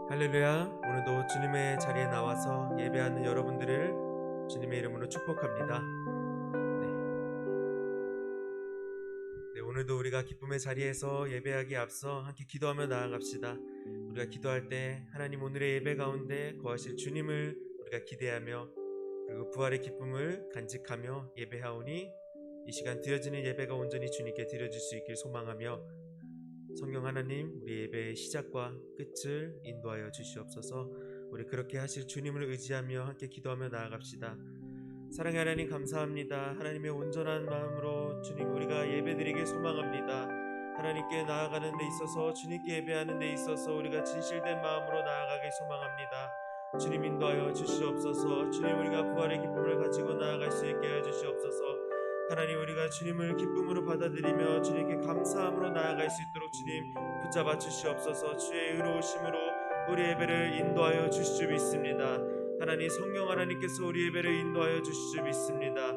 할렐루야. 오늘도 주님의 자리에 나와서 예배하는 여러분들을 주님의 이름으로 축복합니다. 네, 오늘도 우리가 기쁨의 자리에서 예배하기에 앞서 함께 기도하며 나아갑시다. 우리가 기도할 때 하나님 오늘의 예배 가운데 거하실 주님을 우리가 기대하며 그리고 부활의 기쁨을 간직하며 예배하오니 이 시간 드려지는 예배가 온전히 주님께 드려질 수 있길 소망하며 성령 하나님, 우리 예배의 시작과 끝을 인도하여 주시옵소서. 우리 그렇게 하실 주님을 의지하며 함께 기도하며 나아갑시다. 사랑의 하나님 감사합니다. 하나님의 온전한 마음으로 주님 우리가 예배드리길 소망합니다. 하나님께 나아가는 데 있어서 주님께 예배하는 데 있어서 우리가 진실된 마음으로 나아가길 소망합니다. 주님 인도하여 주시옵소서. 주님 우리가 부활의 기쁨을 가지고 나아갈 수 있게 하여 주시옵소서. 하나님 우리가 주님을 기쁨으로 받아들이며 주님께 감사함으로 나아갈 수 있도록 주님 붙잡아 주시옵소서. 주의 의로우심으로 우리 예배를 인도하여 주실 줄 믿습니다. 하나님 성령 하나님께서 우리 예배를 인도하여 주실 줄 믿습니다.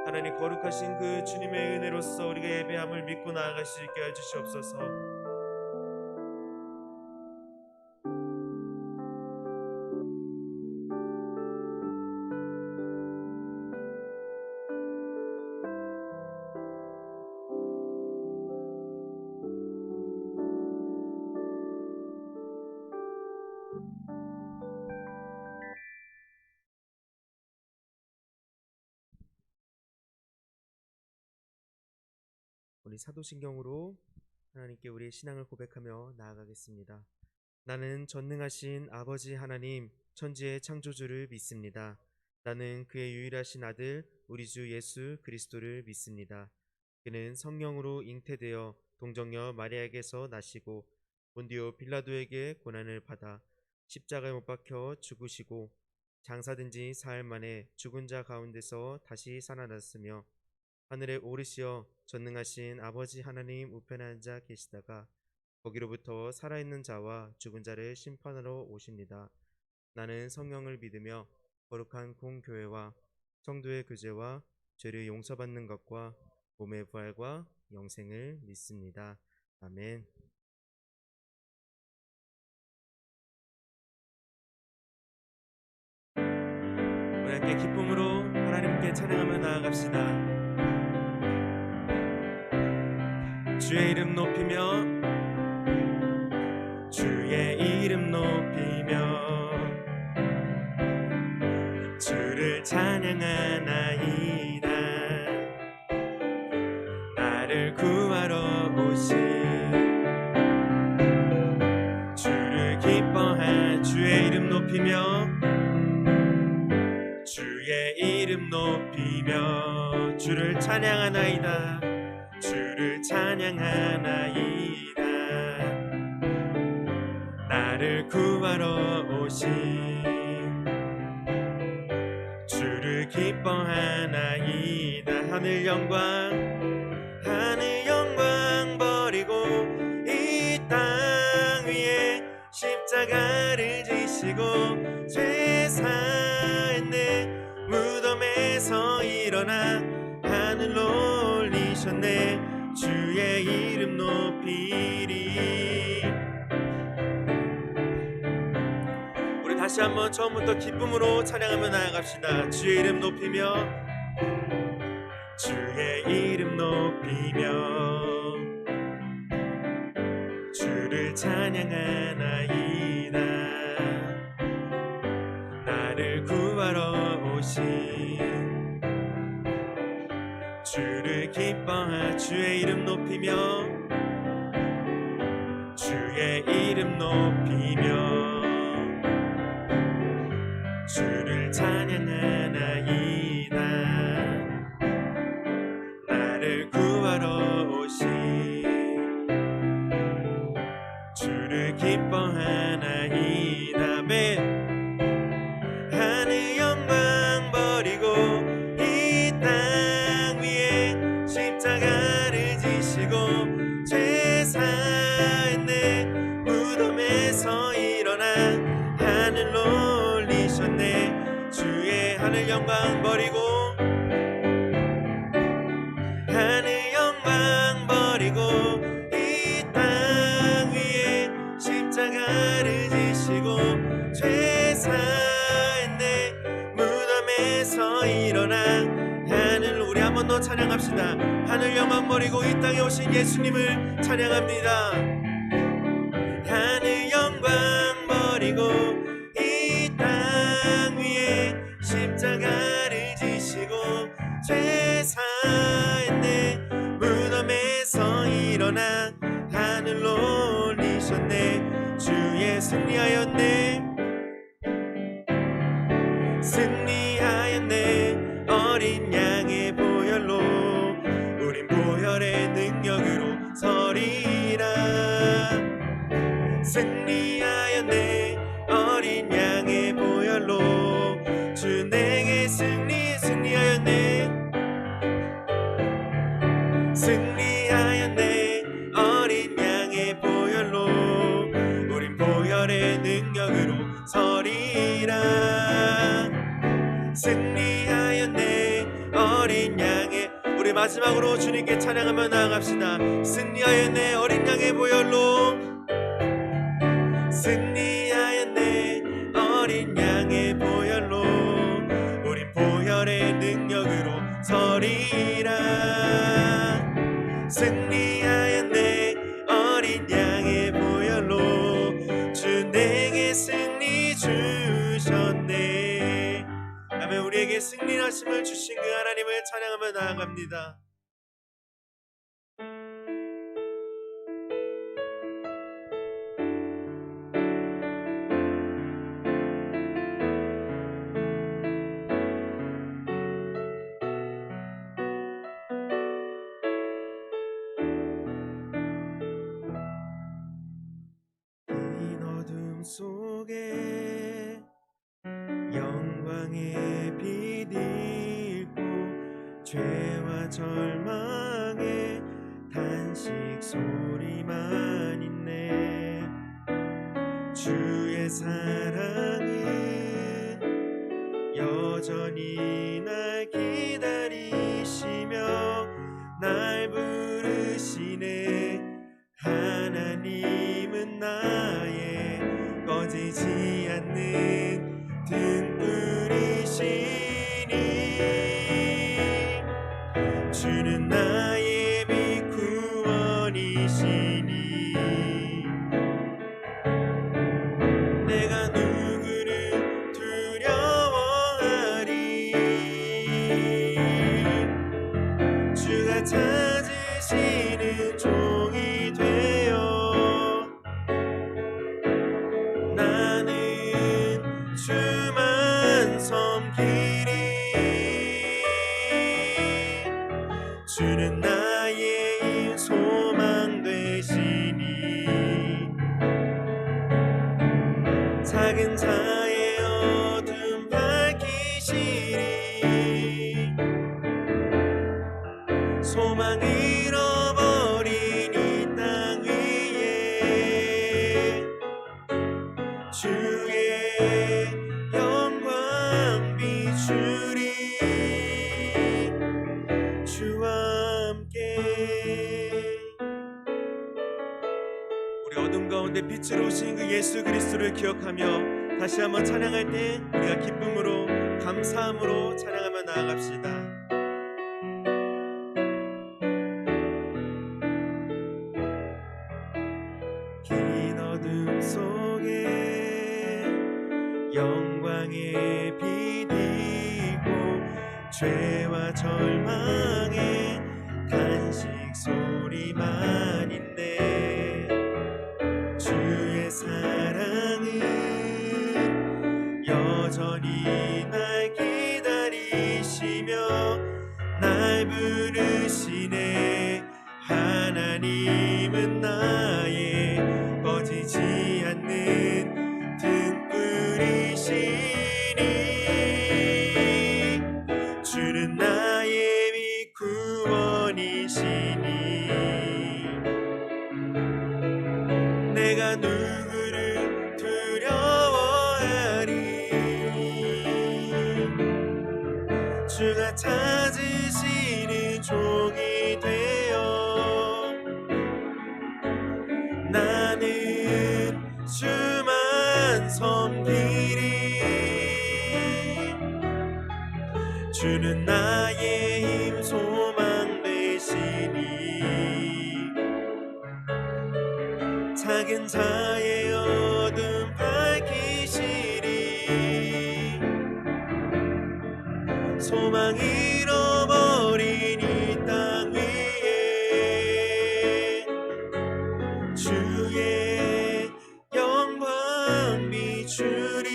하나님 거룩하신 그 주님의 은혜로서 우리가 예배함을 믿고 나아갈 수 있게 해 주시옵소서. 우리 사도신경으로 하나님께 우리의 신앙을 고백하며 나아가겠습니다. 나는 전능하신 아버지 하나님 천지의 창조주를 믿습니다. 나는 그의 유일하신 아들 우리 주 예수 그리스도를 믿습니다. 그는 성령으로 잉태되어 동정녀 마리아에게서 나시고 본디오 빌라도에게 고난을 받아 십자가에 못 박혀 죽으시고 장사된 지 사흘 만에 죽은 자 가운데서 다시 살아났으며 하늘에 오르시어 전능하신 아버지 하나님 우편에 앉아 계시다가 거기로부터 살아있는 자와 죽은 자를 심판하러 오십니다. 나는 성령을 믿으며 거룩한 공교회와 성도의 교제와 죄를 용서받는 것과 몸의 부활과 영생을 믿습니다. 아멘. 우리 함께 기쁨으로 하나님께 찬양하며 나아갑시다. 주의 이름 높이며 주의 이름 높이며 주를 찬양하나이다. 나를 구하러 오신 주를 기뻐할 주의 이름 높이며 주의 이름 높이며 주를 찬양하나이다. 주를 찬양하나이다. 나를 구하러 오신 주를 기뻐하나이다. 하늘 영광 버리고 이 땅 위에 십자가를 지시고 죄 사했네. 무덤에서 일어나 하늘로 올리셨네. 주의 이름 높이리. 우리 다시 한번 처음부터 기쁨으로 찬양하며 나아갑시다. 주의 이름 높이며 주의 이름 높이며 주를 찬양하나이다. 나를 구하러 오신 주를 기뻐할 주의 이름 높이며 주의 이름 높이며 주를 찬양하나이다. 나를 구하러 오신 주를 기뻐하나이다. 아멘. 하늘 영광 버리고 이 땅 위에 십자가를 지시고 죄 사했네. 무덤에서 일어나 하늘로 올리셨네. 주의 하늘 영광 버리고 하늘 영광 버리고 이 땅 위에 십자가를 지시고 건너 찬양합시다. 하늘 영광 버리고 이 땅에 오신 예수님을 찬양합니다. 하늘 영광 버리고 이 땅 위에 십자가를 지시고 죄 사했네. 무덤에서 일어나 하늘로 올리셨네. 주의 승리하였네. 승리하였네. 어린 양의 보혈로 우린 보혈의 능력으로 서리라. 승리하였네. 어린 양의 보혈로 주 내게 승리하였네. 승리하였네. 어린 양의 보혈로 우린 보혈의 능력으로 서리라. 승리하였네. 어린 양의, 우리 마지막으로 주님께 찬양하며 나아갑시다. 승리하였네. 어린 양의 보혈로 승리하였네. 어린 양의 보혈로 우린 보혈의 능력으로 서리라. 승리하였네. 어린 양의 보혈로 주 내게 승리 주셨네. 아멘. 우리에게 승리하심을 주신 그 하나님을 찬양하며 나아갑니다. 긴 어둠 속에 영광의 빛 잃고 죄와 절망의 탄식 소리만 있네. 주의 사랑은 여전히 날 기다리시며 날 부르시네. 하나님은 나의 꺼지지 않는 등불이시니 주는 나의 빛 구원이시니 내가 누구를 두려워하리. 주가 찾으시는 종이 되어 나는 주만 섬기리. 주는 나의 소망 되시니 작은 자의 어둠 밝히시리. 소망 잃어버린 이 땅 위에 주의 영광 비추리. 주와 함께 우리 어둠 가운데 빛으로 오신 그 예수 그리스도를 기억하며 다시 한번 찬양할 때 우리가 기쁨으로 감사함으로 찬양하며 나아갑시다. 긴 어둠 속에 영광의 빛 잃고 죄와 절망의 탄식 소리만 있네. 주의 사랑은 여전히 날 기다리시며 날 부르시네. 하나님은 나의 꺼지지 않는 등불이시니 주는 나의 빛 구원이시니 내가 누구를 두려워하리. 주가 찾으시는 종이 되어 나는 주만 섬기리. 주는 나의 힘 범사의 어둠 밝히시리 소망 잃어버린 이 땅 위에 주의 영광 비추리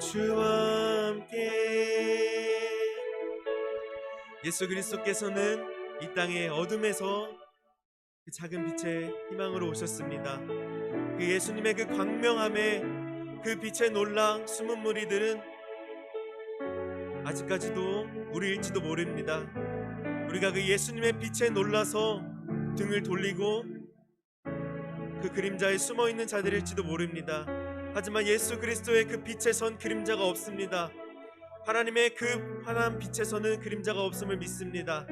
주와 함께. 예수 그리스도께서는 이 땅의 어둠에서 그 작은 빛의 희망으로 오셨습니다. 그 예수님의 그 광명함에 그 빛에 놀라 숨은 무리들은 아직까지도 우리일지도 모릅니다. 우리가 그 예수님의 빛에 놀라서 등을 돌리고 그 그림자에 숨어있는 자들일지도 모릅니다. 하지만 예수 그리스도의 그 빛에선 그림자가 없습니다. 하나님의 그 환한 빛에서는 그림자가 없음을 믿습니다.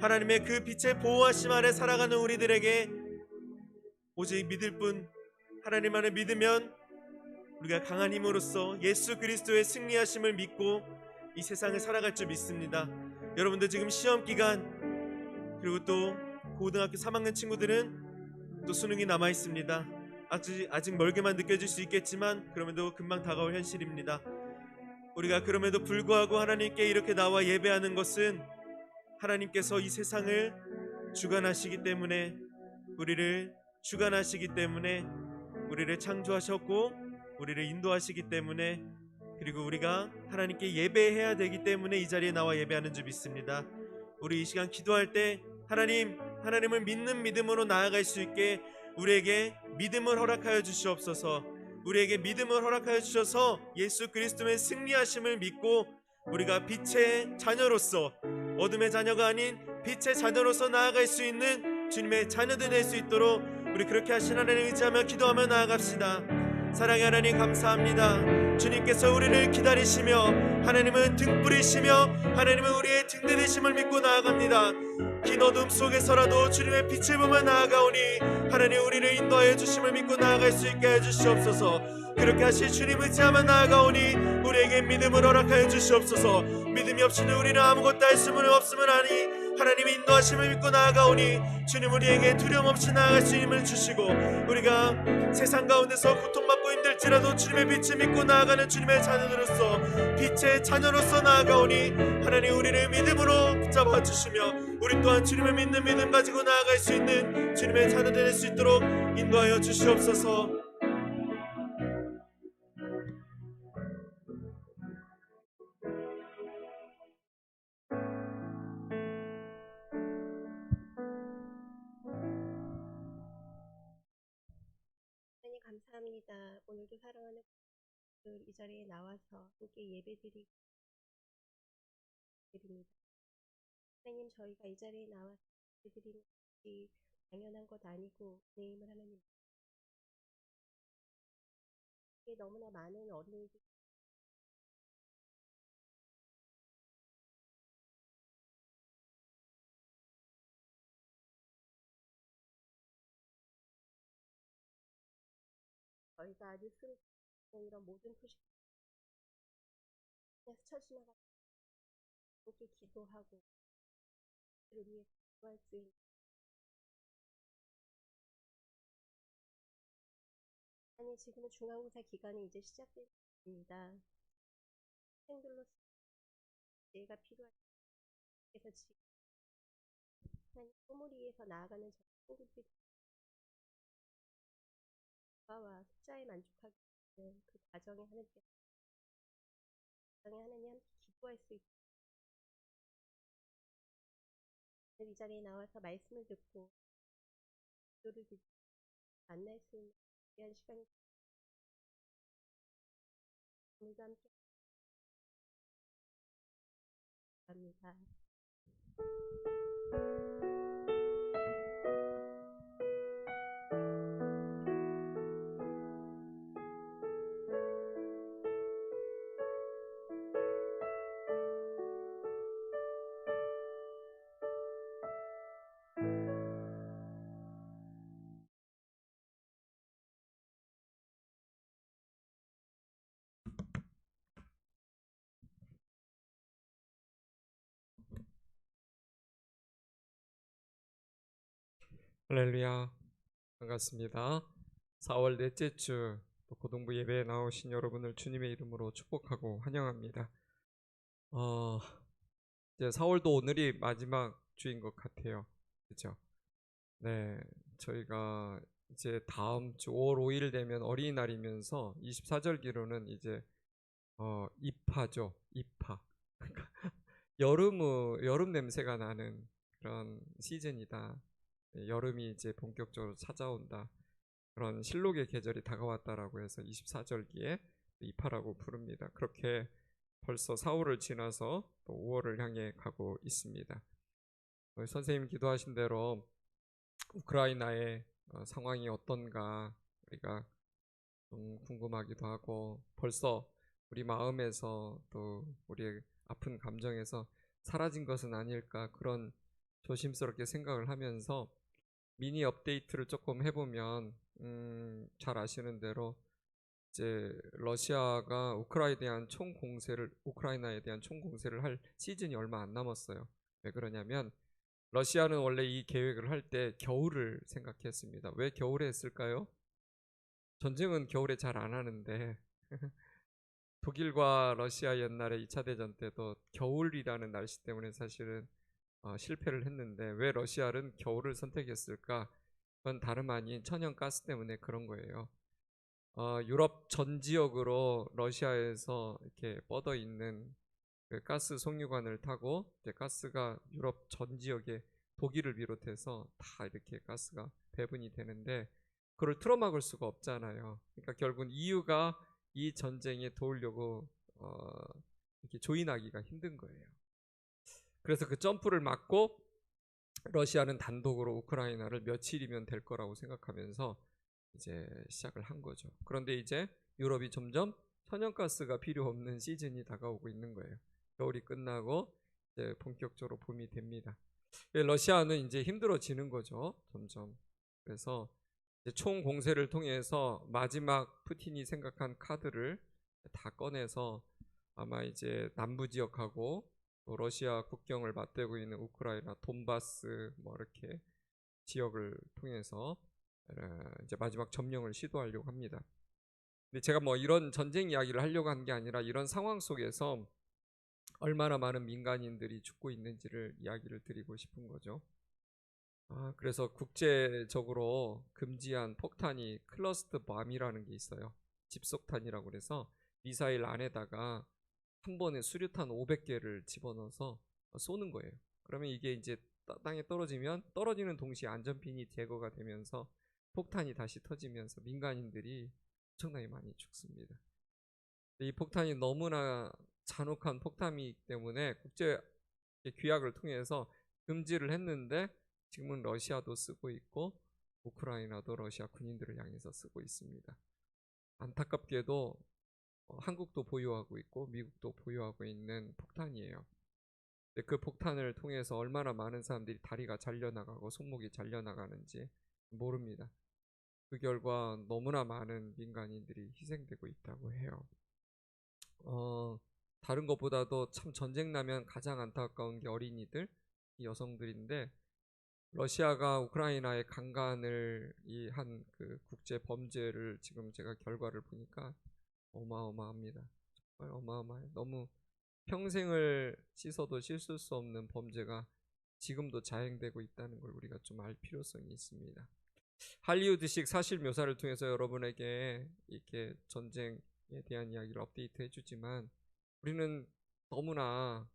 하나님의 그 빛의 보호하심 아래 살아가는 우리들에게 오직 믿을 뿐, 하나님 안에 믿으면 우리가 강한 힘으로써 예수 그리스도의 승리하심을 믿고 이 세상을 살아갈 줄 믿습니다. 여러분들 지금 시험 기간, 그리고 또 고등학교 3학년 친구들은 또 수능이 남아 있습니다. 아직 멀게만 느껴질 수 있겠지만 그럼에도 금방 다가올 현실입니다. 우리가 그럼에도 불구하고 하나님께 이렇게 나와 예배하는 것은 하나님께서 이 세상을 주관하시기 때문에, 우리를 주관하시기 때문에, 우리를 창조하셨고 우리를 인도하시기 때문에, 그리고 우리가 하나님께 예배해야 되기 때문에 이 자리에 나와 예배하는 줄 믿습니다. 우리 이 시간 기도할 때 하나님을 믿는 믿음으로 나아갈 수 있게 우리에게 믿음을 허락하여 주시옵소서. 우리에게 믿음을 허락하여 주셔서 예수 그리스도의 승리하심을 믿고 우리가 빛의 자녀로서, 어둠의 자녀가 아닌 빛의 자녀로서 나아갈 수 있는 주님의 자녀들 될 수 있도록 우리 그렇게 하신 하나님 의지하며 기도하며 나아갑시다. 사랑의 하나님 감사합니다. 주님께서 우리를 기다리시며 하나님은 등불이시며 하나님은 우리의 등대되심을 믿고 나아갑니다. 긴 어둠 속에서라도 주님의 빛을 보며 나아가오니 하나님 우리를 인도하여 주심을 믿고 나아갈 수 있게 해주시옵소서. 그렇게 하실 주님 의지하며 나아가오니 우리에게 믿음을 허락하여 주시옵소서. 믿음이 없이는 우리는 아무것도 할 수는 없음을 아니 하나님의 인도하심을 믿고 나아가오니 주님 우리에게 두려움 없이 나아갈 수 힘을 주시고, 우리가 세상 가운데서 고통받고 힘들지라도 주님의 빛을 믿고 나아가는 주님의 자녀들로서, 빛의 자녀로서 나아가오니 하나님 우리를 믿음으로 붙잡아 주시며 우리 또한 주님을 믿는 믿음 가지고 나아갈 수 있는 주님의 자녀 될 수 있도록 인도하여 주시옵소서. 하나님 감사합니다. 오늘도 사랑하는 분들 이 자리에 나와서 함께 예배드립니다. 하나님 저희가 이 자리에 나와서 예배드리는 것이 당연한 것 아니고 은혜임을 하나님, 너무나 많은 어린이들 저희가 뉴스를 보는 이런 모든 소식 그냥 스쳐 지나가 함께 기도하고 그를 위해 기도할 수 있는, 아니 지금은 중간고사 기간이 이제 시작됩니다. 학생들로서 지혜가 필요하다. 그래서 지금 하나님 꿈을 위해서 나아가는 저 친구들이 과와 숫자에 만족하기 위해 그 과정에 하나님께 함께 기도할 수 있도록 이 자리에 나와서 말씀을 듣고 기도를 듣고 만날 수 있는 귀한 시간이 오늘도 함께 합니다. 할렐루야. 반갑습니다. 4월 넷째 주 고등부 예배에 나오신 여러분을 주님의 이름으로 축복하고 환영합니다. 이제 4월도 오늘이 마지막 주인 것 같아요. 그렇죠? 네, 저희가 이제 다음 주 5월 5일 되면 어린이날이면서 24절기로는 이제 입하죠. 입하. 여름 냄새가 나는 그런 시즌이다. 여름이 이제 본격적으로 찾아온다. 그런 실록의 계절이 다가왔다라고 해서 24절기에 입하라고 부릅니다. 그렇게 벌써 4월을 지나서 또 5월을 향해 가고 있습니다. 선생님 기도하신 대로 우크라이나의 상황이 어떤가 우리가 좀 궁금하기도 하고 벌써 우리 마음에서 또 우리의 아픈 감정에서 사라진 것은 아닐까 그런 조심스럽게 생각을 하면서 미니 업데이트를 조금 해보면 잘 아시는 대로 이제 러시아가 우크라이나에 대한 총공세를 할 시즌이 얼마 안 남았어요. 왜 그러냐면 러시아는 원래 이 계획을 할 때 겨울을 생각했습니다. 왜 겨울에 했을까요? 전쟁은 겨울에 잘 안 하는데 독일과 러시아 옛날에 2차 대전 때도 겨울이라는 날씨 때문에 사실은 실패를 했는데 왜 러시아는 겨울을 선택했을까? 그건 다름 아닌 천연가스 때문에 그런 거예요. 유럽 전 지역으로 러시아에서 이렇게 뻗어 있는 그 가스 송유관을 타고 이제 가스가 유럽 전 지역에 독일을 비롯해서 다 이렇게 가스가 배분이 되는데 그걸 틀어막을 수가 없잖아요. 그러니까 결국은 EU가 이 전쟁에 도우려고 이렇게 조인하기가 힘든 거예요. 그래서 그 점프를 막고 러시아는 단독으로 우크라이나를 며칠이면 될 거라고 생각하면서 이제 시작을 한 거죠. 그런데 이제 유럽이 점점 천연가스가 필요 없는 시즌이 다가오고 있는 거예요. 겨울이 끝나고 이제 본격적으로 봄이 됩니다. 러시아는 이제 힘들어지는 거죠. 점점. 그래서 이제 총 공세를 통해서 마지막 푸틴이 생각한 카드를 다 꺼내서 아마 이제 남부 지역하고 또 러시아 국경을 맞대고 있는 우크라이나 돈바스 뭐 이렇게 지역을 통해서 이제 마지막 점령을 시도하려고 합니다. 근데 제가 뭐 이런 전쟁 이야기를 하려고 한 게 아니라 이런 상황 속에서 얼마나 많은 민간인들이 죽고 있는지를 이야기를 드리고 싶은 거죠. 그래서 국제적으로 금지한 폭탄이 클러스터 밤이라는 게 있어요. 집속탄이라고 그래서 미사일 안에다가 한 번에 수류탄 500개를 집어넣어서 쏘는 거예요. 그러면 이게 이제 땅에 떨어지면 떨어지는 동시에 안전핀이 제거가 되면서 폭탄이 다시 터지면서 민간인들이 엄청나게 많이 죽습니다. 이 폭탄이 너무나 잔혹한 폭탄이기 때문에 국제 규약을 통해서 금지를 했는데 지금은 러시아도 쓰고 있고 우크라이나도 러시아 군인들을 향해서 쓰고 있습니다. 안타깝게도 한국도 보유하고 있고 미국도 보유하고 있는 폭탄이에요. 근데 그 폭탄을 통해서 얼마나 많은 사람들이 다리가 잘려나가고 손목이 잘려나가는지 모릅니다. 그 결과 너무나 많은 민간인들이 희생되고 있다고 해요. 다른 것보다도 참 전쟁 나면 가장 안타까운 게 어린이들, 여성들인데 러시아가 우크라이나의 강간을 한 그 국제 범죄를 지금 제가 결과를 보니까 어마어마합니다. 정말 어마어마해요. 너무 평생을 씻어도 씻을 수 없는 범죄가 지금도 자행되고 있다는 걸 우리가 좀 알 필요성이 있습니다. 할리우드식 사실 묘사를 통해서 여러분에게 이렇게 전쟁에 대한 이야기를 업데이트 해주지만 우리는 너무나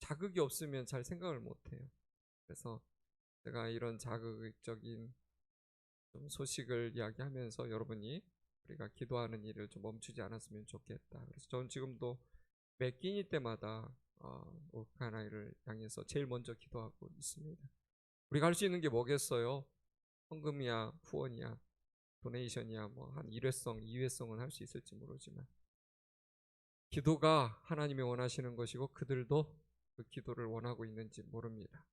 자극이 없으면 잘 생각을 못해요. 그래서 제가 이런 자극적인 좀 소식을 이야기하면서 여러분이 우리가 기도하는 일을 좀 멈추지 않았으면 좋겠다. 그래서 저는 지금도 매 끼니 때마다 우크라이나를 향해서 제일 먼저 기도하고 있습니다. 우리가 할 수 있는 게 뭐겠어요? 헌금이야, 후원이야, 도네이션이야, 뭐 한 1회성, 2회성은 할 수 있을지 모르지만 기도가 하나님이 원하시는 것이고 그들도 그 기도를 원하고 있는지 모릅니다.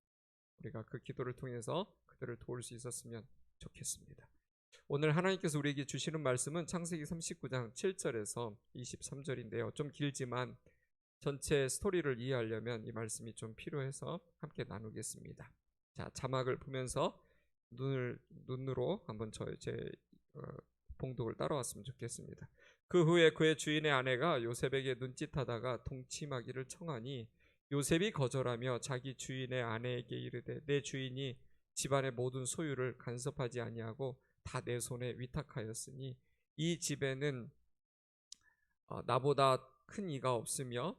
우리가 그 기도를 통해서 그들을 도울 수 있었으면 좋겠습니다. 오늘 하나님께서 우리에게 주시는 말씀은 창세기 39장 7절에서 23절인데요. 좀 길지만 전체 스토리를 이해하려면 이 말씀이 좀 필요해서 함께 나누겠습니다. 자, 자막을 보면서 눈으로 한번 제 봉독을 따라왔으면 좋겠습니다. 그 후에 그의 주인의 아내가 요셉에게 눈짓하다가 동침하기를 청하니 요셉이 거절하며 자기 주인의 아내에게 이르되 내 주인이 집안의 모든 소유를 간섭하지 아니하고 다 내 손에 위탁하였으니 이 집에는 나보다 큰 이가 없으며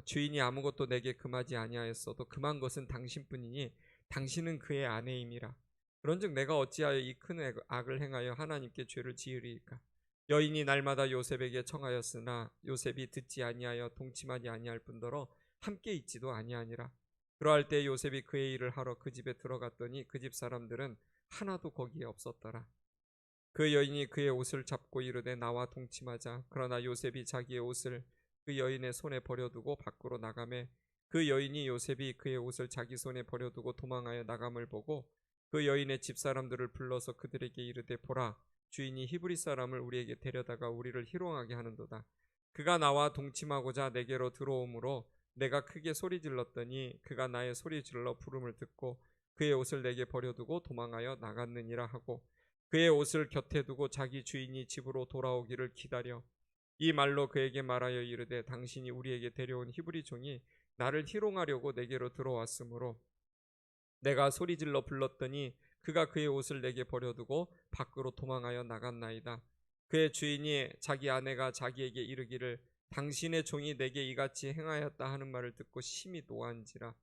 주인이 아무것도 내게 금하지 아니하였어도 금한 것은 당신뿐이니 당신은 그의 아내임이라. 그런즉 내가 어찌하여 이 큰 악을 행하여 하나님께 죄를 지으리이까. 여인이 날마다 요셉에게 청하였으나 요셉이 듣지 아니하여 동침하지 아니할 뿐더러 함께 있지도 아니하니라. 그러할 때 요셉이 그의 일을 하러 그 집에 들어갔더니 그 집 사람들은 하나도 거기에 없었더라. 그 여인이 그의 옷을 잡고 이르되 나와 동침하자. 그러나 요셉이 자기의 옷을 그 여인의 손에 버려두고 밖으로 나가매 그 여인이 요셉이 그의 옷을 자기 손에 버려두고 도망하여 나감을 보고 그 여인의 집사람들을 불러서 그들에게 이르되 보라 주인이 히브리 사람을 우리에게 데려다가 우리를 희롱하게 하는도다. 그가 나와 동침하고자 내게로 들어오므로 내가 크게 소리 질렀더니 그가 나의 소리 질러 부름을 듣고 그의 옷을 내게 버려두고 도망하여 나갔느니라 하고 그의 옷을 곁에 두고 자기 주인이 집으로 돌아오기를 기다려 이 말로 그에게 말하여 이르되 당신이 우리에게 데려온 히브리 종이 나를 희롱하려고 내게로 들어왔으므로 내가 소리질러 불렀더니 그가 그의 옷을 내게 버려두고 밖으로 도망하여 나갔나이다. 그의 주인이 자기 아내가 자기에게 이르기를 당신의 종이 내게 이같이 행하였다 하는 말을 듣고 심히 노한지라.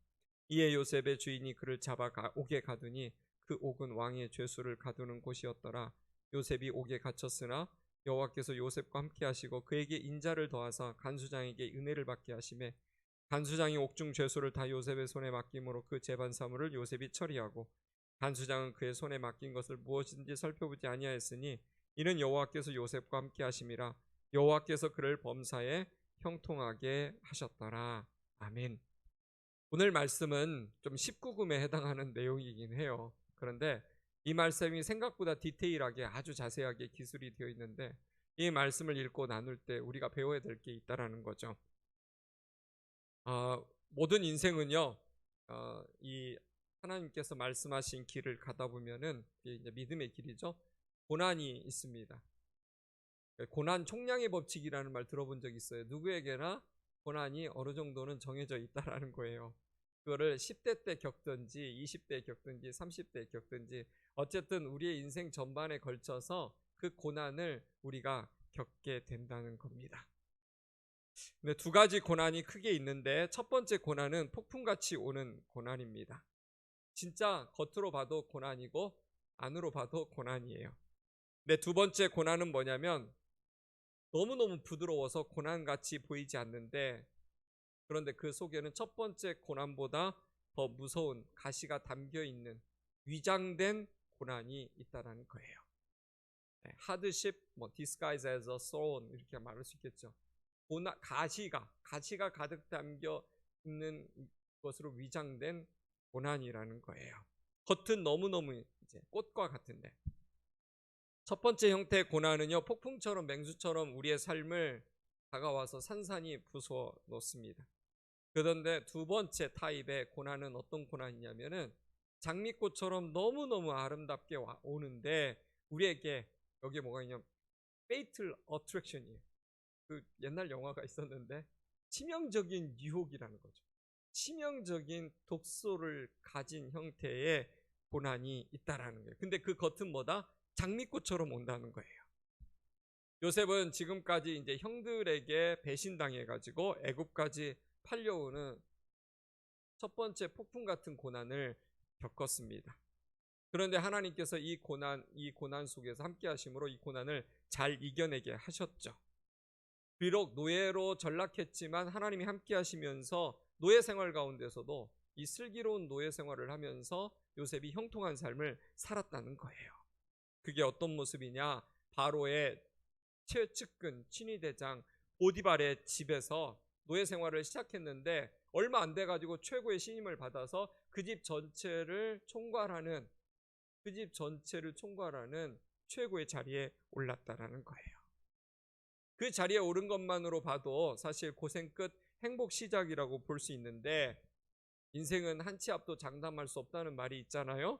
이에 요셉의 주인이 그를 잡아 옥에 가두니 그 옥은 왕의 죄수를 가두는 곳이었더라. 요셉이 옥에 갇혔으나 여호와께서 요셉과 함께 하시고 그에게 인자를 더하사 간수장에게 은혜를 받게 하시매 간수장이 옥중 죄수를 다 요셉의 손에 맡김으로 그 재반 사물을 요셉이 처리하고 간수장은 그의 손에 맡긴 것을 무엇인지 살펴보지 아니하였으니 이는 여호와께서 요셉과 함께 하심이라. 여호와께서 그를 범사에 형통하게 하셨더라. 아멘. 오늘 말씀은 좀 19금에 해당하는 내용이긴 해요. 그런데 이 말씀이 생각보다 디테일하게 아주 자세하게 기술이 되어 있는데 이 말씀을 읽고 나눌 때 우리가 배워야 될 게 있다라는 거죠. 모든 인생은요, 이 하나님께서 말씀하신 길을 가다 보면은 이제 믿음의 길이죠. 고난이 있습니다. 고난 총량의 법칙이라는 말 들어본 적 있어요. 누구에게나 고난이 어느 정도는 정해져 있다라는 거예요. 그거를 10대 때 겪든지 20대에 겪든지 30대에 겪든지 어쨌든 우리의 인생 전반에 걸쳐서 그 고난을 우리가 겪게 된다는 겁니다. 근데 두 가지 고난이 크게 있는데 첫 번째 고난은 폭풍같이 오는 고난입니다. 진짜 겉으로 봐도 고난이고 안으로 봐도 고난이에요. 근데 두 번째 고난은 뭐냐면 너무너무 부드러워서 고난같이 보이지 않는데 그런데 그 속에는 첫 번째 고난보다 더 무서운 가시가 담겨있는 위장된 고난이 있다는 거예요. hardship, disguised as a thorn 이렇게 말할 수 있겠죠. 가시가 가득 담겨 있는 것으로 위장된 고난이라는 거예요. 겉은 너무너무 이제 꽃과 같은데 첫 번째 형태의 고난은요 폭풍처럼 맹수처럼 우리의 삶을 다가와서 산산이 부수어 놓습니다. 그런데 두 번째 타입의 고난은 어떤 고난이냐면은 장미꽃처럼 너무너무 아름답게 오는데 우리에게 여기에 뭐가 있냐면 fatal attraction이에요. 그 옛날 영화가 있었는데 치명적인 유혹이라는 거죠. 치명적인 독소를 가진 형태의 고난이 있다라는 거예요. 근데 그 겉은 뭐다? 장미꽃처럼 온다는 거예요. 요셉은 지금까지 이제 형들에게 배신당해가지고 애굽까지 팔려오는 첫 번째 폭풍 같은 고난을 겪었습니다. 그런데 하나님께서 이 고난 속에서 함께 하심으로 이 고난을 잘 이겨내게 하셨죠. 비록 노예로 전락했지만 하나님이 함께 하시면서 노예 생활 가운데서도 이 슬기로운 노예 생활을 하면서 요셉이 형통한 삶을 살았다는 거예요. 그게 어떤 모습이냐? 바로의 최측근 친위대장 보디발의 집에서 노예 생활을 시작했는데 얼마 안 돼가지고 최고의 신임을 받아서 그 집 전체를 총괄하는 최고의 자리에 올랐다라는 거예요. 그 자리에 오른 것만으로 봐도 사실 고생 끝 행복 시작이라고 볼 수 있는데 인생은 한 치 앞도 장담할 수 없다는 말이 있잖아요.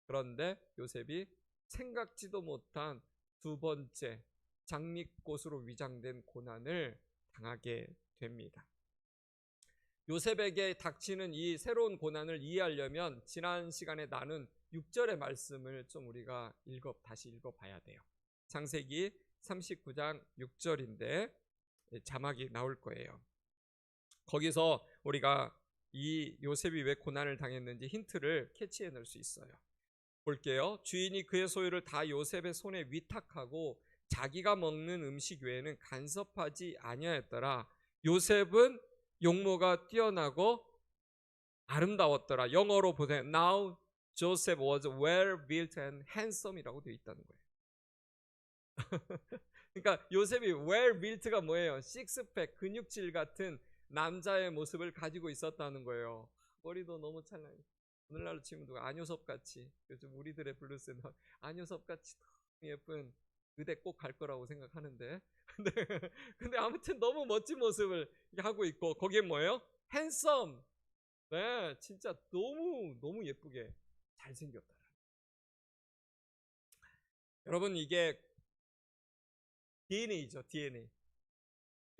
그런데 요셉이 생각지도 못한 두 번째 장미꽃으로 위장된 고난을 당하게 됩니다. 요셉에게 닥치는 이 새로운 고난을 이해하려면 지난 시간에 나눈 6절의 말씀을 좀 우리가 다시 읽어봐야 돼요. 창세기 39장 6절인데 자막이 나올 거예요. 거기서 우리가 이 요셉이 왜 고난을 당했는지 힌트를 캐치해낼 수 있어요. 볼게요. 주인이 그의 소유를 다 요셉의 손에 위탁하고 자기가 먹는 음식 외에는 간섭하지 아니하였더라. 요셉은 용모가 뛰어나고 아름다웠더라. 영어로 보세요. Now Joseph was well built and handsome이라고 되어 있다는 거예요. 그러니까 요셉이 well built가 뭐예요? 식스팩, 근육질 같은 남자의 모습을 가지고 있었다는 거예요. 머리도 너무 찰나요. 오늘날로 치면 누가 안효섭 같이, 요즘 우리들의 블루스는 안효섭 같이 너무 예쁜 의대 꼭 갈 거라고 생각하는데 근데 아무튼 너무 멋진 모습을 하고 있고, 거기에 뭐예요? 핸섬. 네, 진짜 너무 예쁘게 잘생겼다. 여러분, 이게 DNA죠, DNA.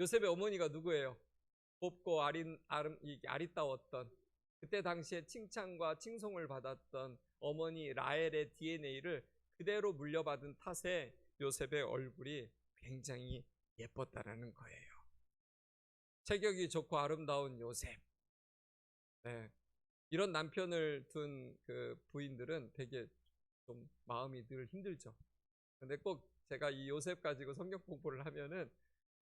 요셉의 어머니가 누구예요? 곱고 아리따웠던, 그때 당시에 칭찬과 칭송을 받았던 어머니 라헬의 DNA를 그대로 물려받은 탓에 요셉의 얼굴이 굉장히 예뻤다라는 거예요. 체격이 좋고 아름다운 요셉. 네. 이런 남편을 둔 그 부인들은 되게 좀 마음이 늘 힘들죠. 근데 꼭 제가 이 요셉 가지고 성경 공부를 하면은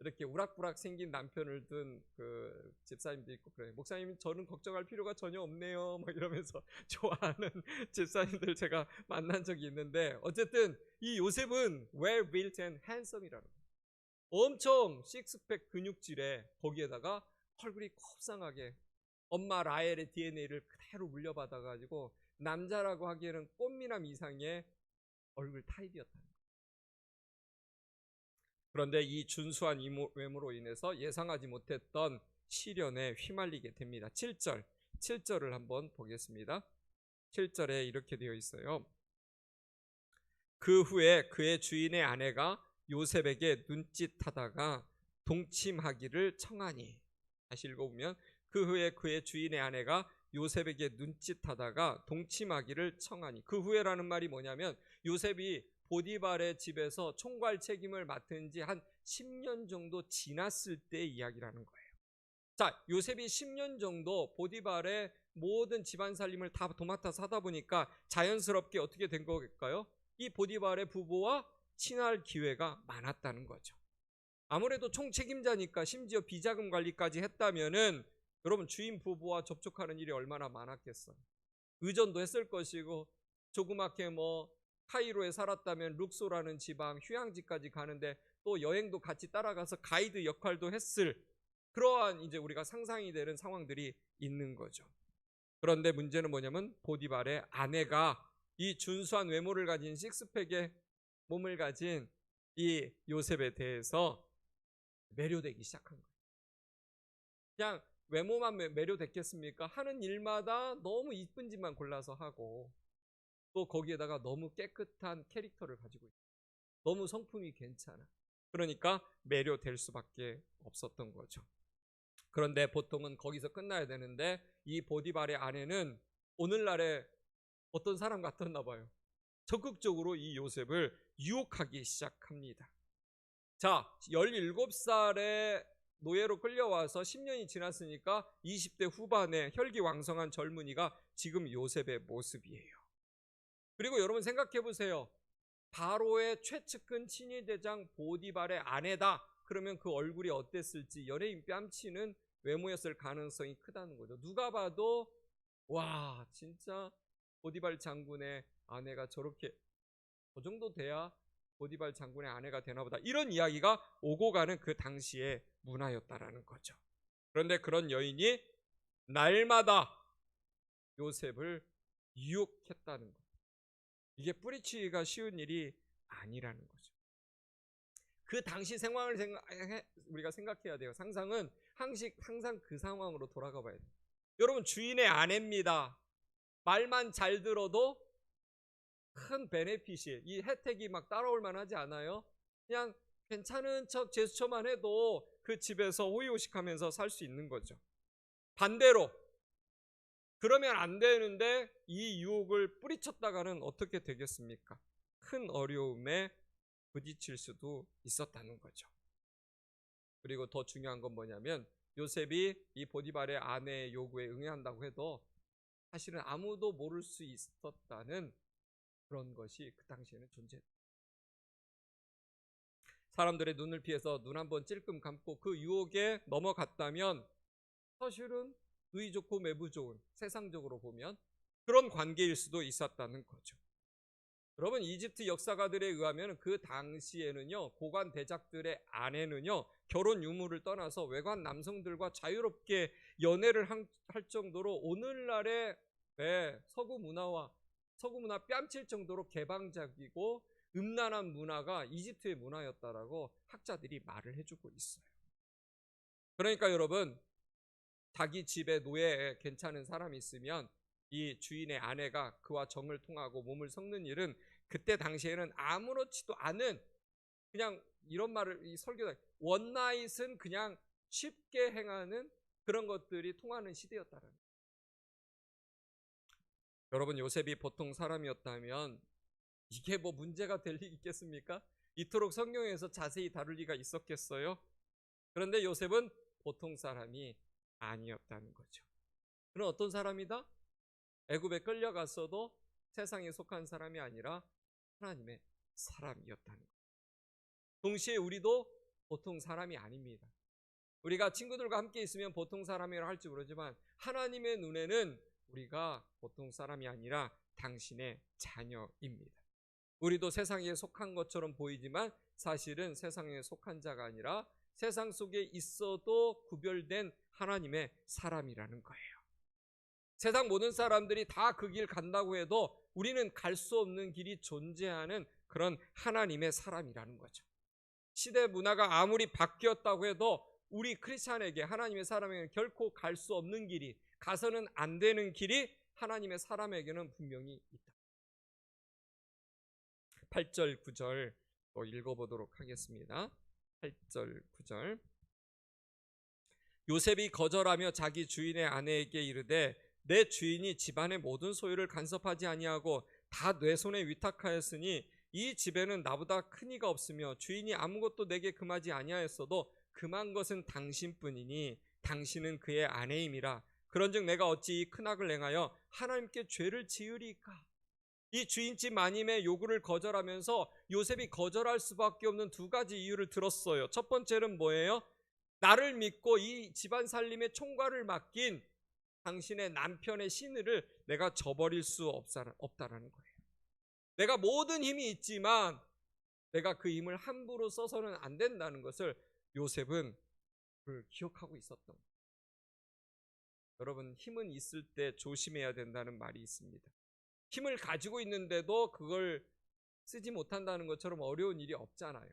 이렇게 우락부락 생긴 남편을 둔 그 집사님도 있고 그래요. 목사님, 저는 걱정할 필요가 전혀 없네요. 막 이러면서 좋아하는 집사님들 제가 만난 적이 있는데, 어쨌든 이 요셉은 well built and handsome이라는 거예요. 엄청 식스팩 근육질에 거기에다가 얼굴이 곱상하게 엄마 라헬의 DNA를 그대로 물려받아가지고 남자라고 하기에는 꽃미남 이상의 얼굴 타입이었다는 거예요. 그런데 이 준수한 외모로 인해서 예상하지 못했던 시련에 휘말리게 됩니다. 7절을 한번 보겠습니다. 7절에 이렇게 되어 있어요. 그 후에 그의 주인의 아내가 요셉에게 눈짓하다가 동침하기를 청하니. 다시 읽어보면, 그 후에 그의 주인의 아내가 요셉에게 눈짓하다가 동침하기를 청하니. 그 후에라는 말이 뭐냐면, 요셉이 보디발의 집에서 총괄 책임을 맡은 지 한 10년 정도 지났을 때의 이야기라는 거예요. 자, 요셉이 10년 정도 보디발의 모든 집안 살림을 다 도맡아서 하다 보니까 자연스럽게 어떻게 된 걸까요? 이 보디발의 부부와 친할 기회가 많았다는 거죠. 아무래도 총책임자니까 심지어 비자금 관리까지 했다면은 여러분, 주인 부부와 접촉하는 일이 얼마나 많았겠어요. 의전도 했을 것이고, 조그맣게 카이로에 살았다면 룩소라는 지방 휴양지까지 가는데 또 여행도 같이 따라가서 가이드 역할도 했을 그러한 이제 우리가 상상이 되는 상황들이 있는 거죠. 그런데 문제는 뭐냐면, 보디발의 아내가 이 준수한 외모를 가진 식스팩의 몸을 가진 이 요셉에 대해서 매료되기 시작한 거예요. 그냥 외모만 매료됐겠습니까? 하는 일마다 너무 이쁜 짓만 골라서 하고, 또 거기에다가 너무 깨끗한 캐릭터를 가지고 있어요. 너무 성품이 괜찮아. 그러니까 매료될 수밖에 없었던 거죠. 그런데 보통은 거기서 끝나야 되는데, 이 보디발의 아내는 오늘날에 어떤 사람 같았나 봐요. 적극적으로 이 요셉을 유혹하기 시작합니다. 자, 17살에 노예로 끌려와서 10년이 지났으니까 20대 후반의 혈기왕성한 젊은이가 지금 요셉의 모습이에요. 그리고 여러분 생각해 보세요. 바로의 최측근 친위대장 보디발의 아내다. 그러면 그 얼굴이 어땠을지, 연예인 뺨치는 외모였을 가능성이 크다는 거죠. 누가 봐도 와, 진짜 보디발 장군의 아내가 저렇게, 저 정도 돼야 보디발 장군의 아내가 되나 보다, 이런 이야기가 오고 가는 그 당시의 문화였다라는 거죠. 그런데 그런 여인이 날마다 요셉을 유혹했다는 거예요. 이게 뿌리치기가 쉬운 일이 아니라는 거죠. 그 당시 상황을 우리가 생각해야 돼요. 상상은 항상 그 상황으로 돌아가 봐야 돼요. 여러분, 주인의 아내입니다. 말만 잘 들어도 큰 베네핏이, 이 혜택이 막 따라올 만하지 않아요? 그냥 괜찮은 척 제스처만 해도 그 집에서 호의호식하면서 살 수 있는 거죠. 반대로 그러면 안 되는데 이 유혹을 뿌리쳤다가는 어떻게 되겠습니까? 큰 어려움에 부딪힐 수도 있었다는 거죠. 그리고 더 중요한 건 뭐냐면 요셉이 이 보디발의 아내의 요구에 응해한다고 해도 사실은 아무도 모를 수 있었다는 그런 것이 그 당시에는 존재했다. 사람들의 눈을 피해서 눈 한번 찔끔 감고 그 유혹에 넘어갔다면 사실은 의이 좋고 매부 좋은, 세상적으로 보면 그런 관계일 수도 있었다는 거죠. 여러분, 이집트 역사가들에 의하면 그 당시에는요, 고관 대작들의 아내는요, 결혼 유무를 떠나서 외관 남성들과 자유롭게 연애를 할 정도로 오늘날의 서구 문화 뺨칠 정도로 개방적이고 음란한 문화가 이집트의 문화였다라고 학자들이 말을 해주고 있어요. 그러니까 여러분, 자기 집에 노예에 괜찮은 사람이 있으면 이 주인의 아내가 그와 정을 통하고 몸을 섞는 일은 그때 당시에는 아무렇지도 않은, 그냥 이런 말을 이 설교다, 원나잇은 그냥 쉽게 행하는 그런 것들이 통하는 시대였다는 거예요. 여러분, 요셉이 보통 사람이었다면 이게 뭐 문제가 될 리 있겠습니까? 이토록 성경에서 자세히 다룰 리가 있었겠어요? 그런데 요셉은 보통 사람이 아니었다는 거죠. 그는 어떤 사람이다? 애굽에 끌려갔어도 세상에 속한 사람이 아니라 하나님의 사람이었다는 거예요. 동시에 우리도 보통 사람이 아닙니다. 우리가 친구들과 함께 있으면 보통 사람이라 할지 모르지만 하나님의 눈에는 우리가 보통 사람이 아니라 당신의 자녀입니다. 우리도 세상에 속한 것처럼 보이지만 사실은 세상에 속한 자가 아니라 세상 속에 있어도 구별된 하나님의 사람이라는 거예요. 세상 모든 사람들이 다 그 길 간다고 해도 우리는 갈 수 없는 길이 존재하는 그런 하나님의 사람이라는 거죠. 시대 문화가 아무리 바뀌었다고 해도 우리 크리스찬에게, 하나님의 사람에게는 결코 갈 수 없는 길이, 가서는 안 되는 길이 하나님의 사람에게는 분명히 있다. 8절 9절 또 읽어보도록 하겠습니다. 8절 9절. 요셉이 거절하며 자기 주인의 아내에게 이르되 내 주인이 집안의 모든 소유를 간섭하지 아니하고 다 내 손에 위탁하였으니 이 집에는 나보다 큰 이가 없으며 주인이 아무것도 내게 금하지 아니하였어도 금한 것은 당신뿐이니 당신은 그의 아내임이라. 그런즉 내가 어찌 이 큰 악을 행하여 하나님께 죄를 지으리까? 이 주인집 마님의 요구를 거절하면서 요셉이 거절할 수밖에 없는 두 가지 이유를 들었어요. 첫 번째는 뭐예요? 나를 믿고 이 집안 살림의 총괄을 맡긴 당신의 남편의 신의를 내가 저버릴 수 없다라는 거예요. 내가 모든 힘이 있지만 내가 그 힘을 함부로 써서는 안 된다는 것을 요셉은 그걸 기억하고 있었던 거예요. 여러분, 힘은 있을 때 조심해야 된다는 말이 있습니다. 힘을 가지고 있는데도 그걸 쓰지 못한다는 것처럼 어려운 일이 없잖아요.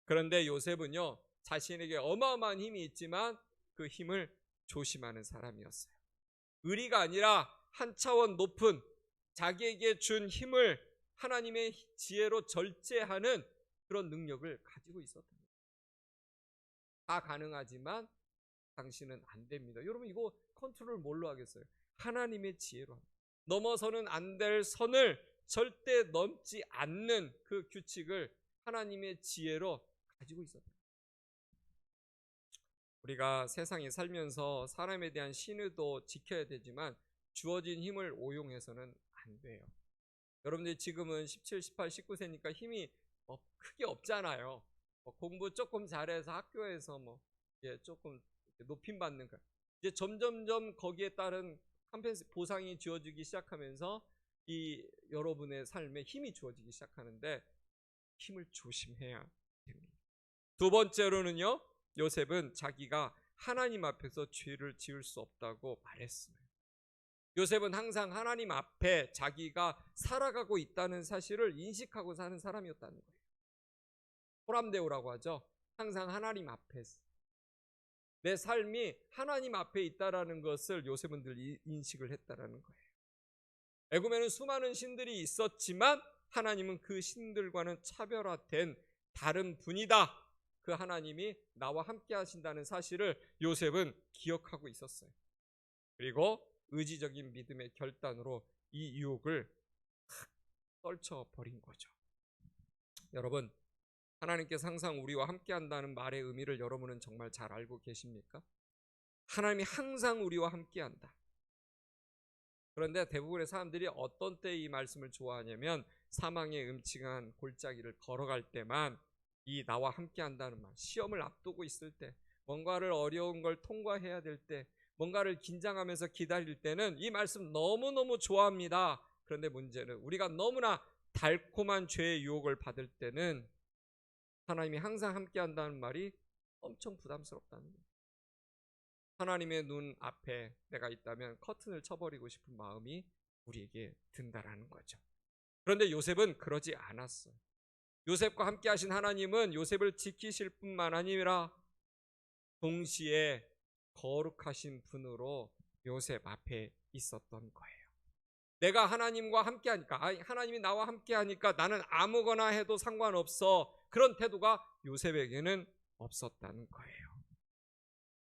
그런데 요셉은요, 자신에게 어마어마한 힘이 있지만 그 힘을 조심하는 사람이었어요. 의리가 아니라 한 차원 높은 자기에게 준 힘을 하나님의 지혜로 절제하는 그런 능력을 가지고 있었던 거예요. 다 가능하지만 당신은 안 됩니다. 여러분, 이거 컨트롤 뭘로 하겠어요? 하나님의 지혜로 합니다. 넘어서는 안 될 선을 절대 넘지 않는 그 규칙을 하나님의 지혜로 가지고 있었다. 우리가 세상에 살면서 사람에 대한 신의도 지켜야 되지만 주어진 힘을 오용해서는 안 돼요. 여러분들이 지금은 17, 18, 19세니까 힘이 크게 없잖아요. 공부 조금 잘해서 학교에서 조금 높임 받는 거. 이제 점점점 거기에 따른 보상이 주어지기 시작하면서 이 여러분의 삶에 힘이 주어지기 시작하는데 힘을 조심해야 됩니다. 두 번째로는요, 요셉은 자기가 하나님 앞에서 죄를 지을 수 없다고 말했어요. 요셉은 항상 하나님 앞에 자기가 살아가고 있다는 사실을 인식하고 사는 사람이었다는 거예요. 호람데오라고 하죠. 항상 하나님 앞에서 내 삶이 하나님 앞에 있다라는 것을 요셉은 늘 인식을 했다라는 거예요. 애굽에는 수많은 신들이 있었지만 하나님은 그 신들과는 차별화된 다른 분이다. 그 하나님이 나와 함께 하신다는 사실을 요셉은 기억하고 있었어요. 그리고 의지적인 믿음의 결단으로 이 유혹을 탁 떨쳐버린 거죠. 여러분, 하나님께서 항상 우리와 함께 한다는 말의 의미를 여러분은 정말 잘 알고 계십니까? 하나님이 항상 우리와 함께 한다. 그런데 대부분의 사람들이 어떤 때 이 말씀을 좋아하냐면 사망의 음침한 골짜기를 걸어갈 때만 이 나와 함께 한다는 말, 시험을 앞두고 있을 때, 뭔가를 어려운 걸 통과해야 될 때, 뭔가를 긴장하면서 기다릴 때는 이 말씀 너무너무 좋아합니다. 그런데 문제는 우리가 너무나 달콤한 죄의 유혹을 받을 때는 하나님이 항상 함께 한다는 말이 엄청 부담스럽다는 거예요. 하나님의 눈 앞에 내가 있다면 커튼을 쳐버리고 싶은 마음이 우리에게 든다라는 거죠. 그런데 요셉은 그러지 않았어요. 요셉과 함께 하신 하나님은 요셉을 지키실 뿐만 아니라 동시에 거룩하신 분으로 요셉 앞에 있었던 거예요. 내가 하나님과 함께 하니까, 하나님이 나와 함께 하니까 나는 아무거나 해도 상관없어. 그런 태도가 요셉에게는 없었다는 거예요.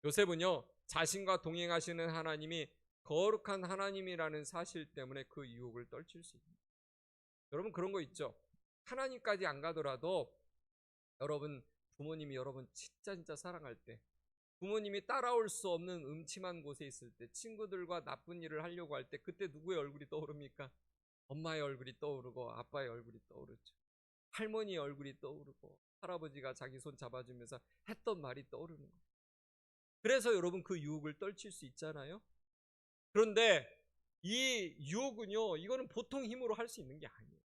요셉은요, 자신과 동행하시는 하나님이 거룩한 하나님이라는 사실 때문에 그 유혹을 떨칠 수 있습니다. 여러분, 그런 거 있죠? 하나님까지 안 가더라도 여러분, 부모님이 여러분 진짜 사랑할 때, 부모님이 따라올 수 없는 음침한 곳에 있을 때, 친구들과 나쁜 일을 하려고 할 때, 그때 누구의 얼굴이 떠오릅니까? 엄마의 얼굴이 떠오르고 아빠의 얼굴이 떠오르죠. 할머니의 얼굴이 떠오르고 할아버지가 자기 손 잡아주면서 했던 말이 떠오르는 거예요. 그래서 여러분 그 유혹을 떨칠 수 있잖아요. 그런데 이 유혹은요, 이거는 보통 힘으로 할 수 있는 게 아니에요.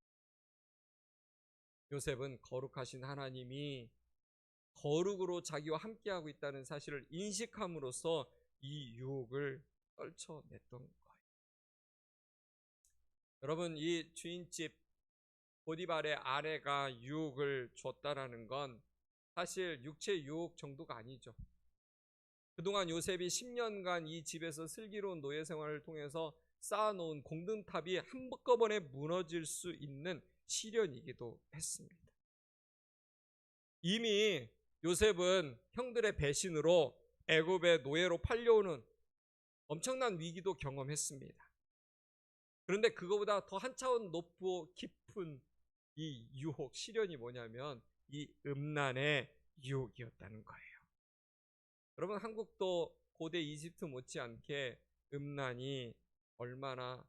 요셉은 거룩하신 하나님이 거룩으로 자기와 함께하고 있다는 사실을 인식함으로써 이 유혹을 떨쳐냈던 거예요. 여러분, 이 주인집 보디발의 아내가 유혹을 줬다라는 건 사실 육체 유혹 정도가 아니죠. 그동안 요셉이 10년간 이 집에서 슬기로운 노예 생활을 통해서 쌓아놓은 공든탑이 한꺼번에 무너질 수 있는 시련이기도 했습니다. 이미 요셉은 형들의 배신으로 애굽의 노예로 팔려오는 엄청난 위기도 경험했습니다. 그런데 그거보다 더 한 차원 높고 깊은 이 유혹, 시련이 뭐냐면 이 음란의 유혹이었다는 거예요. 여러분, 한국도 고대 이집트 못지않게 음란이 얼마나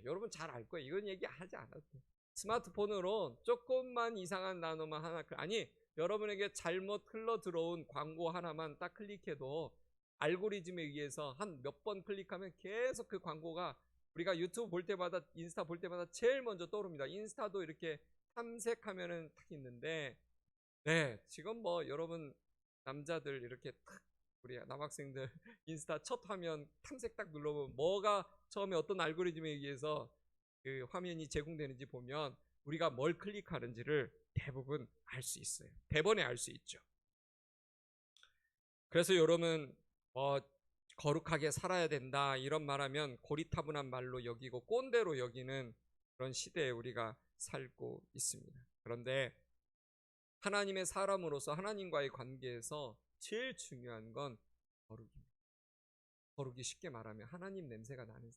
여러분 잘 알 거예요. 이건 얘기하지 않아도 돼요. 스마트폰으로 조금만 이상한 단어만 하나, 아니 여러분에게 잘못 흘러 들어온 광고 하나만 딱 클릭해도 알고리즘에 의해서 한 몇 번 클릭하면 계속 그 광고가 우리가 유튜브 볼 때마다, 인스타 볼 때마다 제일 먼저 떠오릅니다. 인스타도 이렇게 탐색하면은 딱 있는데, 네, 지금 뭐 여러분 남자들 이렇게 탁, 우리 남학생들 인스타 첫 화면 탐색 딱 눌러보면 뭐가 처음에 어떤 알고리즘에 의해서 그 화면이 제공되는지 보면 우리가 뭘 클릭하는지를 대부분 알 수 있어요. 대번에 알 수 있죠. 그래서 여러분 거룩하게 살아야 된다 이런 말하면 고리타분한 말로 여기고 꼰대로 여기는 그런 시대에 우리가 살고 있습니다. 그런데 하나님의 사람으로서 하나님과의 관계에서 제일 중요한 건 거룩입니다. 거룩이 쉽게 말하면 하나님 냄새가 나는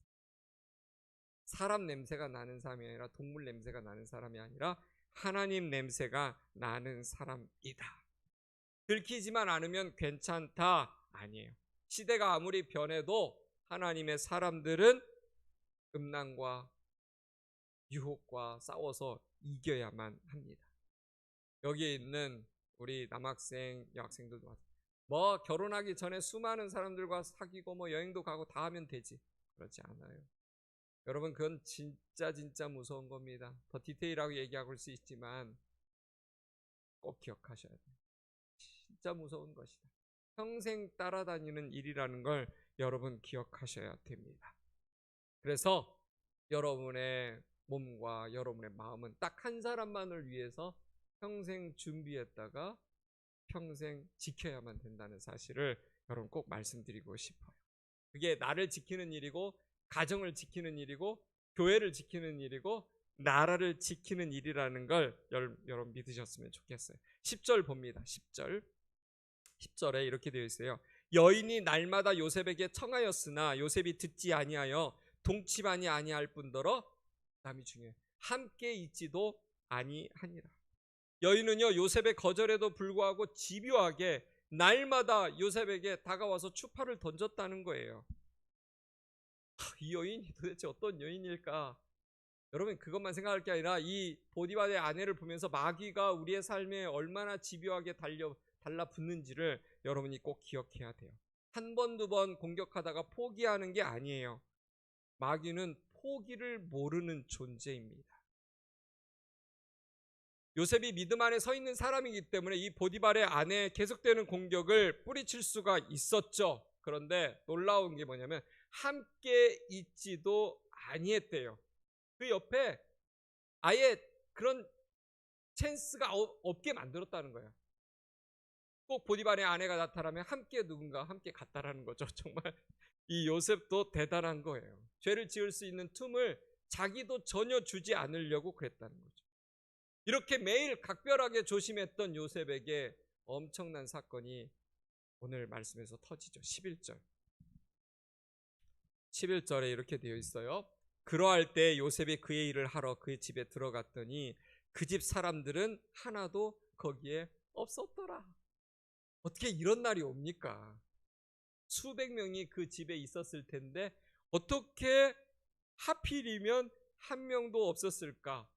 사람 냄새가 나는 사람이 아니라 동물 냄새가 나는 사람이 아니라 하나님 냄새가 나는 사람이다. 들키지만 않으면 괜찮다 아니에요. 시대가 아무리 변해도 하나님의 사람들은 음란과 유혹과 싸워서 이겨야만 합니다. 여기에 있는 우리 남학생, 여학생들도 뭐 결혼하기 전에 수많은 사람들과 사귀고 뭐 여행도 가고 다 하면 되지. 그렇지 않아요. 여러분, 그건 진짜 무서운 겁니다. 더 디테일하게 얘기할 수 있지만 꼭 기억하셔야 돼요. 진짜 무서운 것이다. 평생 따라다니는 일이라는 걸 여러분 기억하셔야 됩니다. 그래서 여러분의 몸과 여러분의 마음은 딱 한 사람만을 위해서 평생 준비했다가 평생 지켜야만 된다는 사실을 여러분 꼭 말씀드리고 싶어요. 그게 나를 지키는 일이고 가정을 지키는 일이고 교회를 지키는 일이고 나라를 지키는 일이라는 걸 여러분 믿으셨으면 좋겠어요. 10절 봅니다. 10절에 이렇게 되어 있어요. 여인이 날마다 요셉에게 청하였으나 요셉이 듣지 아니하여 동침하니 아니할 뿐더러, 그다음이 중요해요. 함께 있지도 아니하니라. 여인은요 요셉의 거절에도 불구하고 집요하게 날마다 요셉에게 다가와서 추파를 던졌다는 거예요. 이 여인이 도대체 어떤 여인일까? 여러분 그것만 생각할 게 아니라 이 보디발의 아내를 보면서 마귀가 우리의 삶에 얼마나 집요하게 달라붙는지를 여러분이 꼭 기억해야 돼요. 한 번, 두 번 공격하다가 포기하는 게 아니에요. 마귀는 포기를 모르는 존재입니다. 요셉이 믿음 안에 서 있는 사람이기 때문에 이 보디발의 아내에 계속되는 공격을 뿌리칠 수가 있었죠. 그런데 놀라운 게 뭐냐면 함께 있지도 아니했대요. 그 옆에 아예 그런 찬스가 없게 만들었다는 거예요. 꼭 보디발의 아내가 나타나면 함께 누군가 함께 갔다라는 거죠. 정말 이 요셉도 대단한 거예요. 죄를 지을 수 있는 틈을 자기도 전혀 주지 않으려고 그랬다는 거죠. 이렇게 매일 각별하게 조심했던 요셉에게 엄청난 사건이 오늘 말씀에서 터지죠. 11절에 이렇게 되어 있어요. 그러할 때 요셉이 그의 일을 하러 그 집에 들어갔더니 그 집 사람들은 하나도 거기에 없었더라. 어떻게 이런 날이 옵니까? 수백 명이 그 집에 있었을 텐데 어떻게 하필이면 한 명도 없었을까?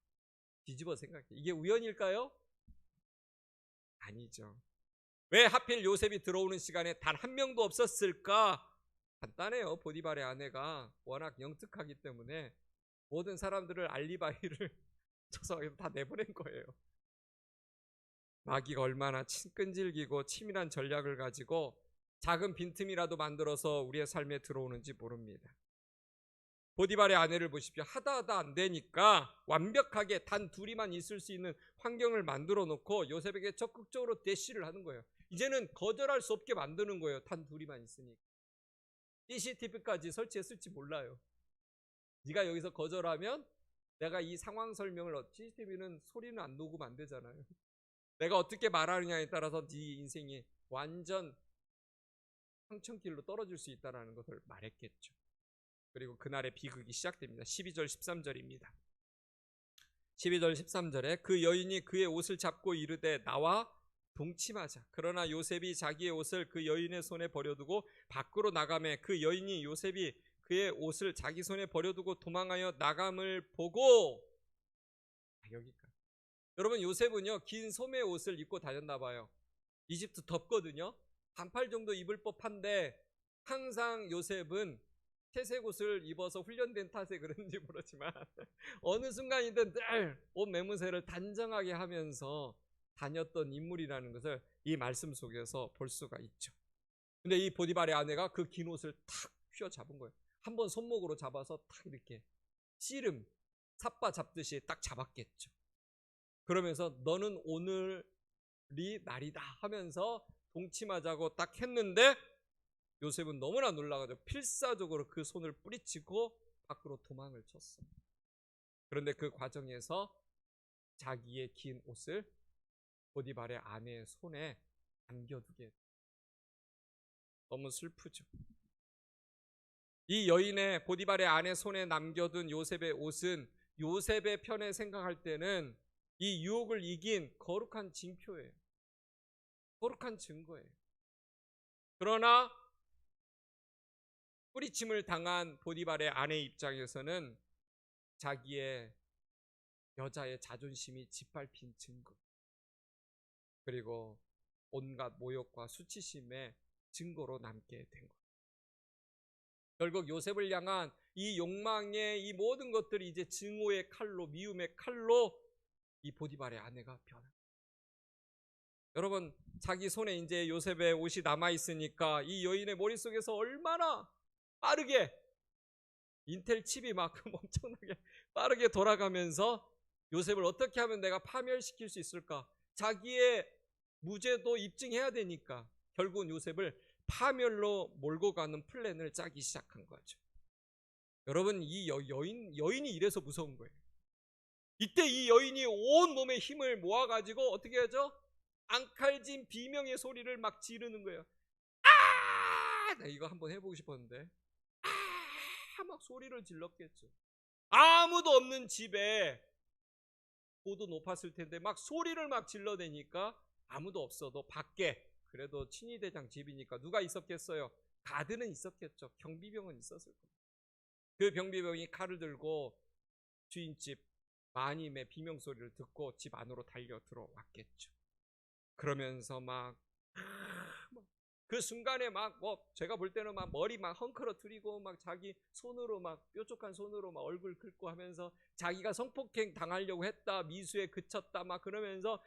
뒤집어 생각해. 이게 우연일까요? 아니죠. 왜 하필 요셉이 들어오는 시간에 단 한 명도 없었을까? 간단해요. 보디발의 아내가 워낙 영특하기 때문에 모든 사람들을 알리바이를 쳐서 다 내보낸 거예요. 마귀가 얼마나 끈질기고 치밀한 전략을 가지고 작은 빈틈이라도 만들어서 우리의 삶에 들어오는지 모릅니다. 보디발의 아내를 보십시오. 하다 안 되니까 완벽하게 단 둘이만 있을 수 있는 환경을 만들어 놓고 요셉에게 적극적으로 대시를 하는 거예요. 이제는 거절할 수 없게 만드는 거예요. 단 둘이만 있으니까. CCTV까지 설치했을지 몰라요. 네가 여기서 거절하면 내가 이 상황 설명을 CCTV는 소리는 안 녹음 안 되잖아요. 내가 어떻게 말하느냐에 따라서 네 인생이 완전 황천길로 떨어질 수 있다는 것을 말했겠죠. 그리고 그날의 비극이 시작됩니다. 12절 13절입니다. 12절 13절에 그 여인이 그의 옷을 잡고 이르되 나와 동침하자. 그러나 요셉이 자기의 옷을 그 여인의 손에 버려두고 밖으로 나가매 그 여인이 요셉이 그의 옷을 자기 손에 버려두고 도망하여 나감을 보고, 여기까지. 여러분 요셉은요 긴 소매 옷을 입고 다녔나 봐요. 이집트 덥거든요. 반팔 정도 입을 법한데 항상 요셉은 회색 옷을 입어서 훈련된 탓에 그런지 모르지만 어느 순간이든 늘 옷 매무새를 단정하게 하면서 다녔던 인물이라는 것을 이 말씀 속에서 볼 수가 있죠. 근데 이 보디발의 아내가 그 긴 옷을 탁 휘어잡은 거예요. 한번 손목으로 잡아서 탁 이렇게 씨름 삿바 잡듯이 딱 잡았겠죠. 그러면서 너는 오늘이 날이다 하면서 동침하자고 딱 했는데 요셉은 너무나 놀라가지고 필사적으로 그 손을 뿌리치고 밖으로 도망을 쳤어요. 그런데 그 과정에서 자기의 긴 옷을 보디발의 아내의 손에 남겨두게, 너무 슬프죠. 이 여인의 보디발의 아내 손에 남겨둔 요셉의 옷은 요셉의 편에 생각할 때는 이 유혹을 이긴 거룩한 징표예요. 거룩한 증거예요. 그러나 뿌리침을 당한 보디발의 아내 입장에서는 자기의 여자의 자존심이 짓밟힌 증거, 그리고 온갖 모욕과 수치심의 증거로 남게 된 거예요. 결국 요셉을 향한 이 욕망의 이 모든 것들이 이제 증오의 칼로, 미움의 칼로 이 보디발의 아내가 변합니다. 여러분 자기 손에 이제 요셉의 옷이 남아있으니까 이 여인의 머릿속에서 얼마나 빠르게 인텔 칩이 막 엄청나게 빠르게 돌아가면서 요셉을 어떻게 하면 내가 파멸시킬 수 있을까? 자기의 무죄도 입증해야 되니까 결국은 요셉을 파멸로 몰고 가는 플랜을 짜기 시작한 거죠. 여러분, 이 여인이 이래서 무서운 거예요. 이때 이 여인이 온 몸의 힘을 모아가지고 어떻게 하죠? 앙칼진 비명의 소리를 막 지르는 거예요. 아! 나 이거 한번 해보고 싶었는데. 아! 막 소리를 질렀겠죠. 아무도 없는 집에, 고도 높았을 텐데 막 소리를 막 질러대니까 아무도 없어도 밖에, 그래도 친위대장 집이니까 누가 있었겠어요? 가드는 있었겠죠. 경비병은 있었을 겁니다. 그 경비병이 칼을 들고 주인집 마님의 비명소리를 듣고 집 안으로 달려 들어왔겠죠. 그러면서 막 그 순간에 막 제가 볼 때는 막 머리 막 헝클어뜨리고 막 자기 손으로 막 뾰족한 손으로 막 얼굴 긁고 하면서 자기가 성폭행 당하려고 했다, 미수에 그쳤다 막 그러면서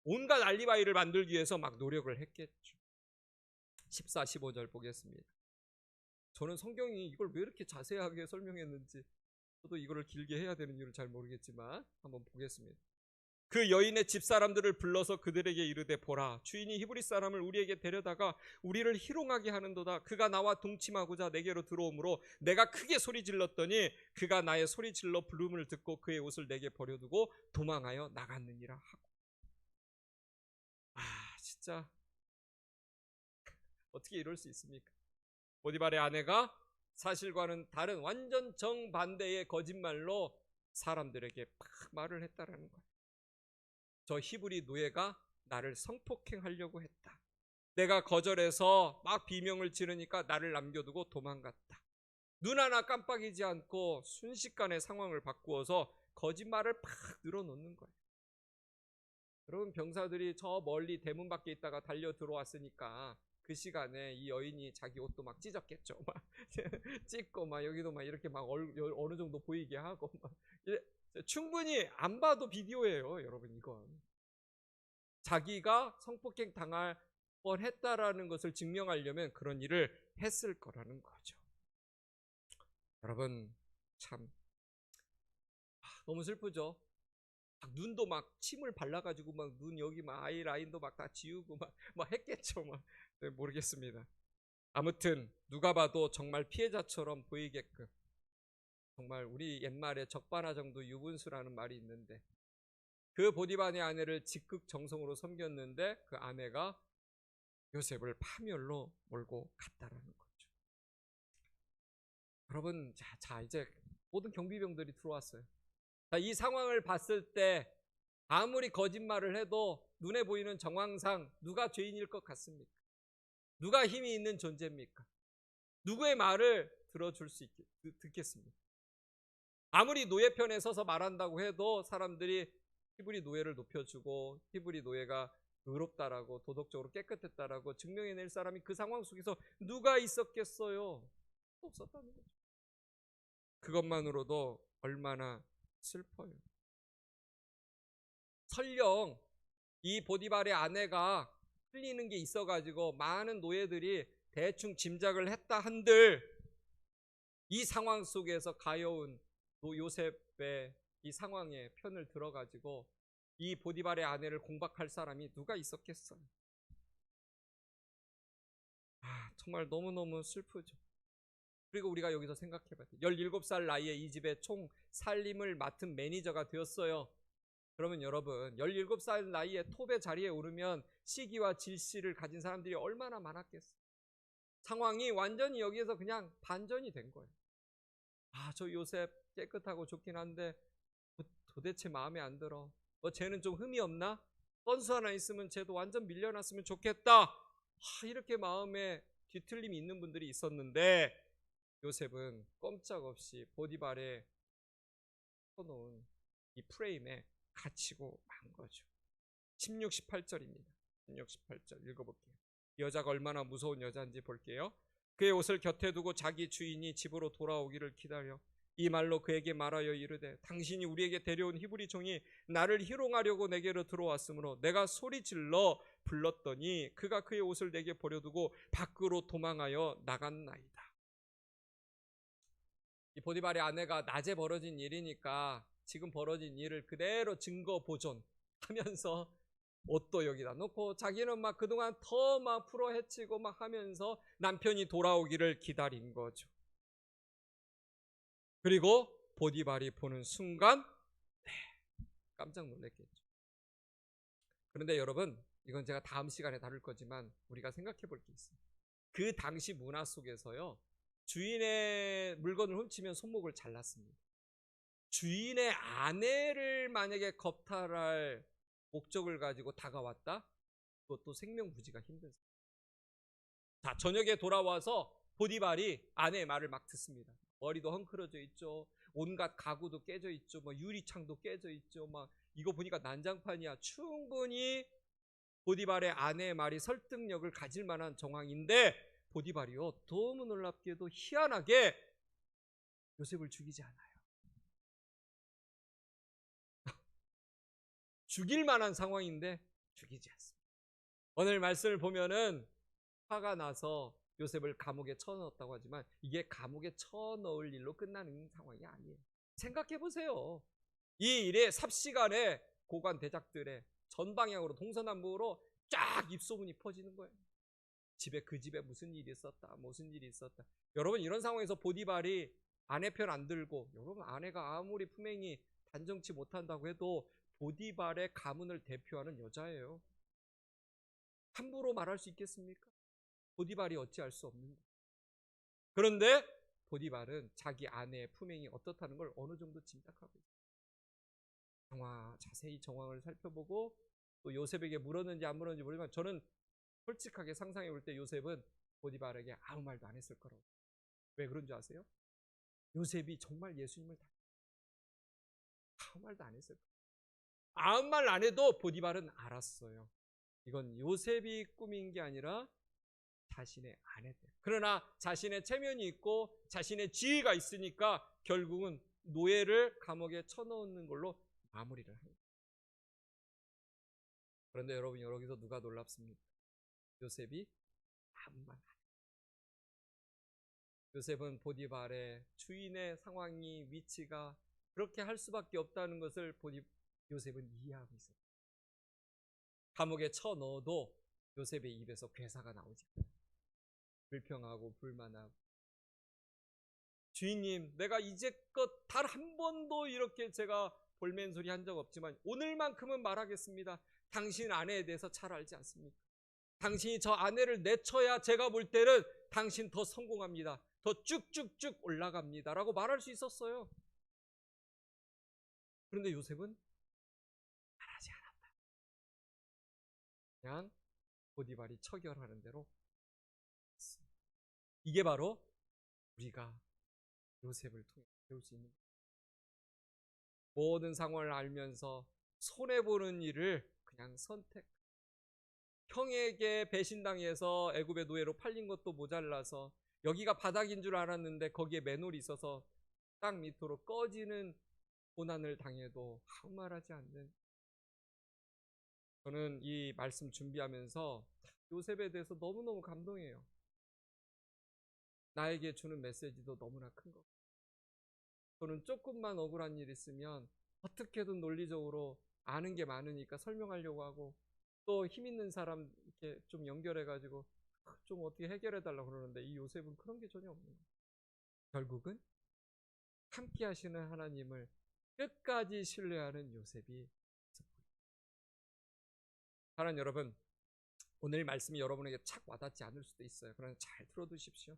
온갖 알리바이를 만들기 위해서 막 노력을 했겠죠. 14, 15절 보겠습니다. 저는 성경이 이걸 왜 이렇게 자세하게 설명했는지, 저도 이거를 길게 해야 되는 이유를 잘 모르겠지만 한번 보겠습니다. 그 여인의 집사람들을 불러서 그들에게 이르되, 보라, 주인이 히브리 사람을 우리에게 데려다가 우리를 희롱하게 하는도다. 그가 나와 동침하고자 내게로 들어오므로 내가 크게 소리 질렀더니 그가 나의 소리 질러 부름을 듣고 그의 옷을 내게 버려두고 도망하여 나갔느니라 하고. 진짜 어떻게 이럴 수 있습니까? 보디발의 아내가 사실과는 다른 완전 정반대의 거짓말로 사람들에게 막 말을 했다라는 거예요. 저 히브리 노예가 나를 성폭행하려고 했다. 내가 거절해서 막 비명을 지르니까 나를 남겨두고 도망갔다. 눈 하나 깜빡이지 않고 순식간에 상황을 바꾸어서 거짓말을 팍 늘어놓는 거예요. 여러분, 병사들이 저 멀리 대문 밖에 있다가 달려 들어왔으니까 그 시간에 이 여인이 자기 옷도 막 찢었겠죠. 막 찢고 막 여기도 막 이렇게 막 어느 정도 보이게 하고 막 충분히 안 봐도 비디오예요, 여러분. 이건 자기가 성폭행 당할 뻔했다라는 것을 증명하려면 그런 일을 했을 거라는 거죠. 여러분, 참 너무 슬프죠. 눈도 막 침을 발라가지고 막 눈 여기 막 아이라인도 막 다 지우고 막 했겠죠. 막 모르겠습니다. 아무튼 누가 봐도 정말 피해자처럼 보이게끔, 정말 우리 옛말에 적반하 정도 유분수라는 말이 있는데, 그 보디발의 아내를 적극 정성으로 섬겼는데 그 아내가 요셉을 파멸로 몰고 갔다라는 거죠. 여러분, 자 이제 모든 경비병들이 들어왔어요. 자, 이 상황을 봤을 때 아무리 거짓말을 해도 눈에 보이는 정황상 누가 죄인일 것 같습니까? 누가 힘이 있는 존재입니까? 누구의 말을 듣겠습니까? 아무리 노예 편에 서서 말한다고 해도 사람들이 히브리 노예를 높여주고 히브리 노예가 의롭다라고, 도덕적으로 깨끗했다라고 증명해낼 사람이 그 상황 속에서 누가 있었겠어요? 없었다는 거죠. 그것만으로도 얼마나 슬퍼요. 설령 이 보디발의 아내가 흘리는 게 있어가지고 많은 노예들이 대충 짐작을 했다 한들, 이 상황 속에서 가여운 요셉의 이 상황에 편을 들어가지고 이 보디발의 아내를 공박할 사람이 누가 있었겠어요? 정말 너무너무 슬프죠. 그리고 우리가 여기서 생각해봐야 돼요. 17살 나이에 이 집의 총 살림을 맡은 매니저가 되었어요. 그러면 여러분, 17살 나이에 톱의 자리에 오르면 시기와 질시를 가진 사람들이 얼마나 많았겠어요. 상황이 완전히 여기에서 그냥 반전이 된 거예요. 저 요셉 깨끗하고 좋긴 한데 도대체 마음에 안 들어. 쟤는 좀 흠이 없나? 건수 하나 있으면 쟤도 완전 밀려났으면 좋겠다. 이렇게 마음에 뒤틀림이 있는 분들이 있었는데, 요셉은 꼼짝없이 보디발에 써놓은 이 프레임에 갇히고 만 거죠. 16, 18절입니다. 16, 18절 읽어볼게요. 여자가 얼마나 무서운 여자인지 볼게요. 그의 옷을 곁에 두고 자기 주인이 집으로 돌아오기를 기다려 이 말로 그에게 말하여 이르되, 당신이 우리에게 데려온 히브리 종이 나를 희롱하려고 내게로 들어왔으므로 내가 소리질러 불렀더니 그가 그의 옷을 내게 버려두고 밖으로 도망하여 나갔나이다. 이 보디발의 아내가 낮에 벌어진 일이니까 지금 벌어진 일을 그대로 증거 보존하면서 옷도 여기다 놓고 자기는 막 그동안 더 막 풀어 헤치고 막 하면서 남편이 돌아오기를 기다린 거죠. 그리고 보디발이 보는 순간 깜짝 놀랐겠죠. 그런데 여러분, 이건 제가 다음 시간에 다룰 거지만 우리가 생각해 볼 게 있어요. 그 당시 문화 속에서요, 주인의 물건을 훔치면 손목을 잘랐습니다. 주인의 아내를 만약에 겁탈할 목적을 가지고 다가왔다? 그것도 생명부지가 힘든 사람. 자, 저녁에 돌아와서 보디발이 아내의 말을 막 듣습니다. 머리도 헝클어져 있죠. 온갖 가구도 깨져 있죠. 뭐 유리창도 깨져 있죠. 막 이거 보니까 난장판이야. 충분히 보디발의 아내의 말이 설득력을 가질 만한 정황인데 보디발이요, 너무 놀랍게도 희한하게 요셉을 죽이지 않아요. 죽일 만한 상황인데 죽이지 않습니다. 오늘 말씀을 보면은 화가 나서 요셉을 감옥에 쳐넣었다고 하지만 이게 감옥에 쳐넣을 일로 끝나는 상황이 아니에요. 생각해 보세요. 이 일에 삽시간에 고관 대작들의 전방향으로 동서남북으로 쫙 입소문이 퍼지는 거예요. 그 집에 무슨 일이 있었다, 무슨 일이 있었다. 여러분, 이런 상황에서 보디발이 아내 편 안 들고, 여러분, 아내가 아무리 품행이 단정치 못한다고 해도 보디발의 가문을 대표하는 여자예요. 함부로 말할 수 있겠습니까? 보디발이 어찌할 수 없는 거예요. 그런데 보디발은 자기 아내의 품행이 어떻다는 걸 어느 정도 짐작하고 있어요. 자세히 정황을 살펴보고 또 요셉에게 물었는지 안 물었는지 모르지만 저는 솔직하게 상상해 볼 때 요셉은 보디발에게 아무 말도 안 했을 거라고. 왜 그런 줄 아세요? 요셉이 정말 예수님을 아무 말도 안 했을 거예요. 아무 말 안 해도 보디발은 알았어요. 이건 요셉이 꾸민 게 아니라 자신의 아내들. 그러나 자신의 체면이 있고 자신의 지위가 있으니까 결국은 노예를 감옥에 쳐넣는 걸로 마무리를 합니다. 그런데 여러분, 여기서 누가 놀랍습니까? 요셉이 아무 말 안 해요. 요셉은 보디발의 주인의 상황이, 위치가 그렇게 할 수밖에 없다는 것을 요셉은 이해하고 있어요. 감옥에 쳐넣어도 요셉의 입에서 괴사가 나오지 않아요. 불평하고 불만하고, 주인님, 내가 이제껏 단 한 번도 이렇게 제가 볼멘소리 한 적 없지만 오늘만큼은 말하겠습니다. 당신 아내에 대해서 잘 알지 않습니까? 당신이 저 아내를 내쳐야 제가 볼 때는 당신 더 성공합니다. 더 쭉쭉쭉 올라갑니다. 라고 말할 수 있었어요. 그런데 요셉은 말하지 않았다. 그냥 보디발이 처결하는 대로 했습니다. 이게 바로 우리가 요셉을 통해 배울 수 있는 거예요. 모든 상황을 알면서 손해보는 일을 그냥 형에게 배신당해서 애굽의 노예로 팔린 것도 모자라서 여기가 바닥인 줄 알았는데 거기에 맨홀이 있어서 땅 밑으로 꺼지는 고난을 당해도 아무 말하지 않는, 저는 이 말씀 준비하면서 요셉에 대해서 너무너무 감동해요. 나에게 주는 메시지도 너무나 큰 것 같아요. 저는 조금만 억울한 일 있으면 어떻게든 논리적으로 아는 게 많으니까 설명하려고 하고, 또 힘 있는 사람 이렇게 좀 연결해가지고 좀 어떻게 해결해달라고 그러는데 이 요셉은 그런 게 전혀 없는 거예요. 결국은 함께 하시는 하나님을 끝까지 신뢰하는 요셉이 있었고요. 사랑하는 여러분, 오늘 말씀이 여러분에게 착 와닿지 않을 수도 있어요. 그러나 잘 들어두십시오.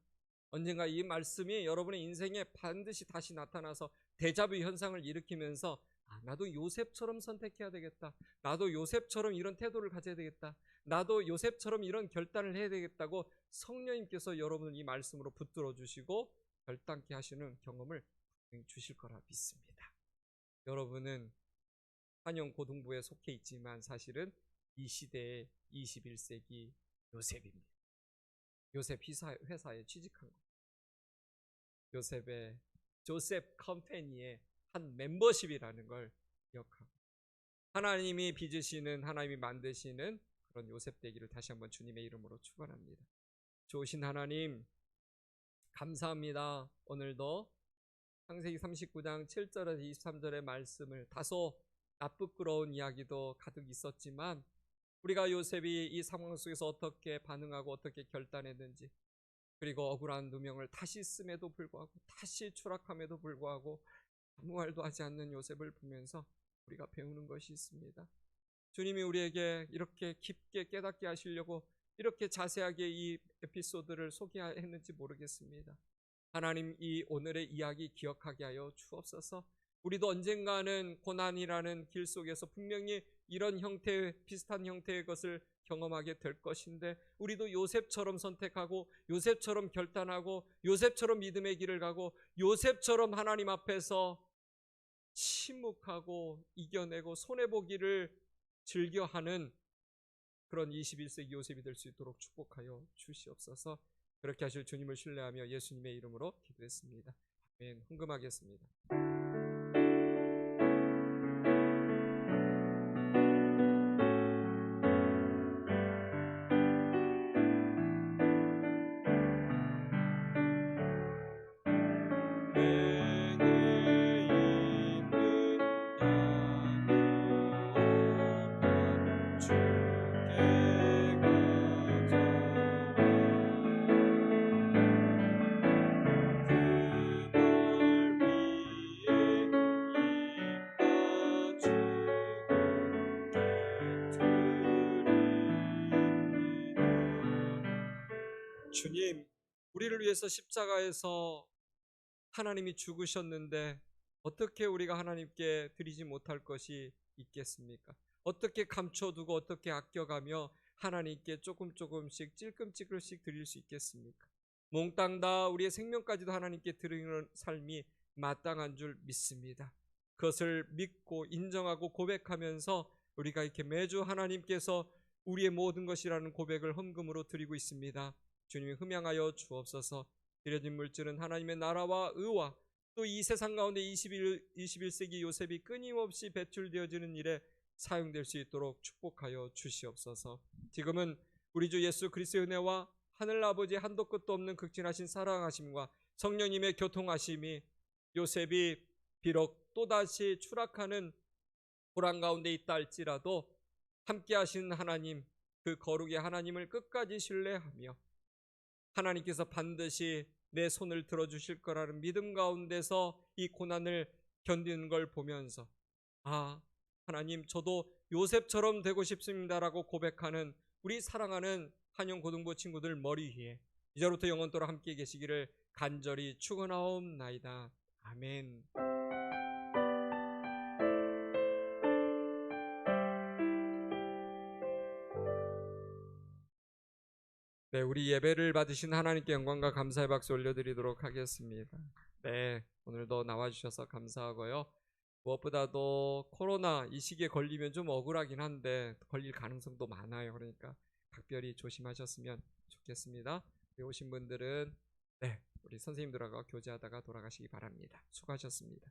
언젠가 이 말씀이 여러분의 인생에 반드시 다시 나타나서 데자뷰 현상을 일으키면서 나도 요셉처럼 선택해야 되겠다. 나도 요셉처럼 이런 태도를 가져야 되겠다. 나도 요셉처럼 이런 결단을 해야 되겠다고 성령님께서 여러분을 이 말씀으로 붙들어 주시고 결단케 하시는 경험을 주실 거라 믿습니다. 여러분은 한영 고등부에 속해 있지만 사실은 이 시대의 21세기 요셉입니다. 요셉 회사에 취직한 것. 요셉의 조셉 컴퍼니의 한 멤버십이라는 걸 기억하고, 하나님이 빚으시는, 하나님이 만드시는 그런 요셉 되기를 다시 한번 주님의 이름으로 축원합니다. 좋으신 하나님, 감사합니다. 오늘도 창세기 39장 7절에서 23절의 말씀을, 다소 나쁘끄러운 이야기도 가득 있었지만 우리가 요셉이 이 상황 속에서 어떻게 반응하고 어떻게 결단했는지, 그리고 억울한 누명을 다시 씀에도 불구하고 다시 추락함에도 불구하고 아무 말도 하지 않는 요셉을 보면서 우리가 배우는 것이 있습니다. 주님이 우리에게 이렇게 깊게 깨닫게 하시려고 이렇게 자세하게 이 에피소드를 소개했는지 모르겠습니다. 하나님, 이 오늘의 이야기 기억하게 하여 주옵소서. 우리도 언젠가는 고난이라는 길 속에서 분명히 이런 형태의 비슷한 형태의 것을 경험하게 될 것인데, 우리도 요셉처럼 선택하고 요셉처럼 결단하고 요셉처럼 믿음의 길을 가고 요셉처럼 하나님 앞에서 침묵하고 이겨내고 손해보기를 즐겨하는 그런 21세기 요셉이 될 수 있도록 축복하여 주시옵소서. 그렇게 하실 주님을 신뢰하며 예수님의 이름으로 기도했습니다. 아멘. 헌금하겠습니다. 주님, 우리를 위해서 십자가에서 하나님이 죽으셨는데 어떻게 우리가 하나님께 드리지 못할 것이 있겠습니까? 어떻게 감춰두고 어떻게 아껴가며 하나님께 조금씩 찔끔찔끔씩 드릴 수 있겠습니까? 몽땅 다 우리의 생명까지도 하나님께 드리는 삶이 마땅한 줄 믿습니다. 그것을 믿고 인정하고 고백하면서 우리가 이렇게 매주 하나님께서 우리의 모든 것이라는 고백을 헌금으로 드리고 있습니다. 주님이 흠양하여 주옵소서. 드려진 물질은 하나님의 나라와 의와 또 이 세상 가운데 21세기 요셉이 끊임없이 배출되어지는 일에 사용될 수 있도록 축복하여 주시옵소서. 지금은 우리 주 예수 그리스도의 은혜와 하늘아버지의 한도 끝도 없는 극진하신 사랑하심과 성령님의 교통하심이 요셉이 비록 또다시 추락하는 불안 가운데 있다 할지라도 함께 하신 하나님, 그 거룩의 하나님을 끝까지 신뢰하며 하나님께서 반드시 내 손을 들어주실 거라는 믿음 가운데서 이 고난을 견디는 걸 보면서, 아, 하나님, 저도 요셉처럼 되고 싶습니다라고 고백하는 우리 사랑하는 한영고등부 친구들 머리 위에 이제부터 영원토록 함께 계시기를 간절히 축원하옵나이다. 아멘. 네, 우리 예배를 받으신 하나님께 영광과 감사의 박수 올려드리도록 하겠습니다. 네, 오늘도 나와주셔서 감사하고요. 무엇보다도 코로나 이 시기에 걸리면 좀 억울하긴 한데 걸릴 가능성도 많아요. 그러니까 각별히 조심하셨으면 좋겠습니다. 여기 오신 분들은 우리 선생님들하고 교제하다가 돌아가시기 바랍니다. 수고하셨습니다.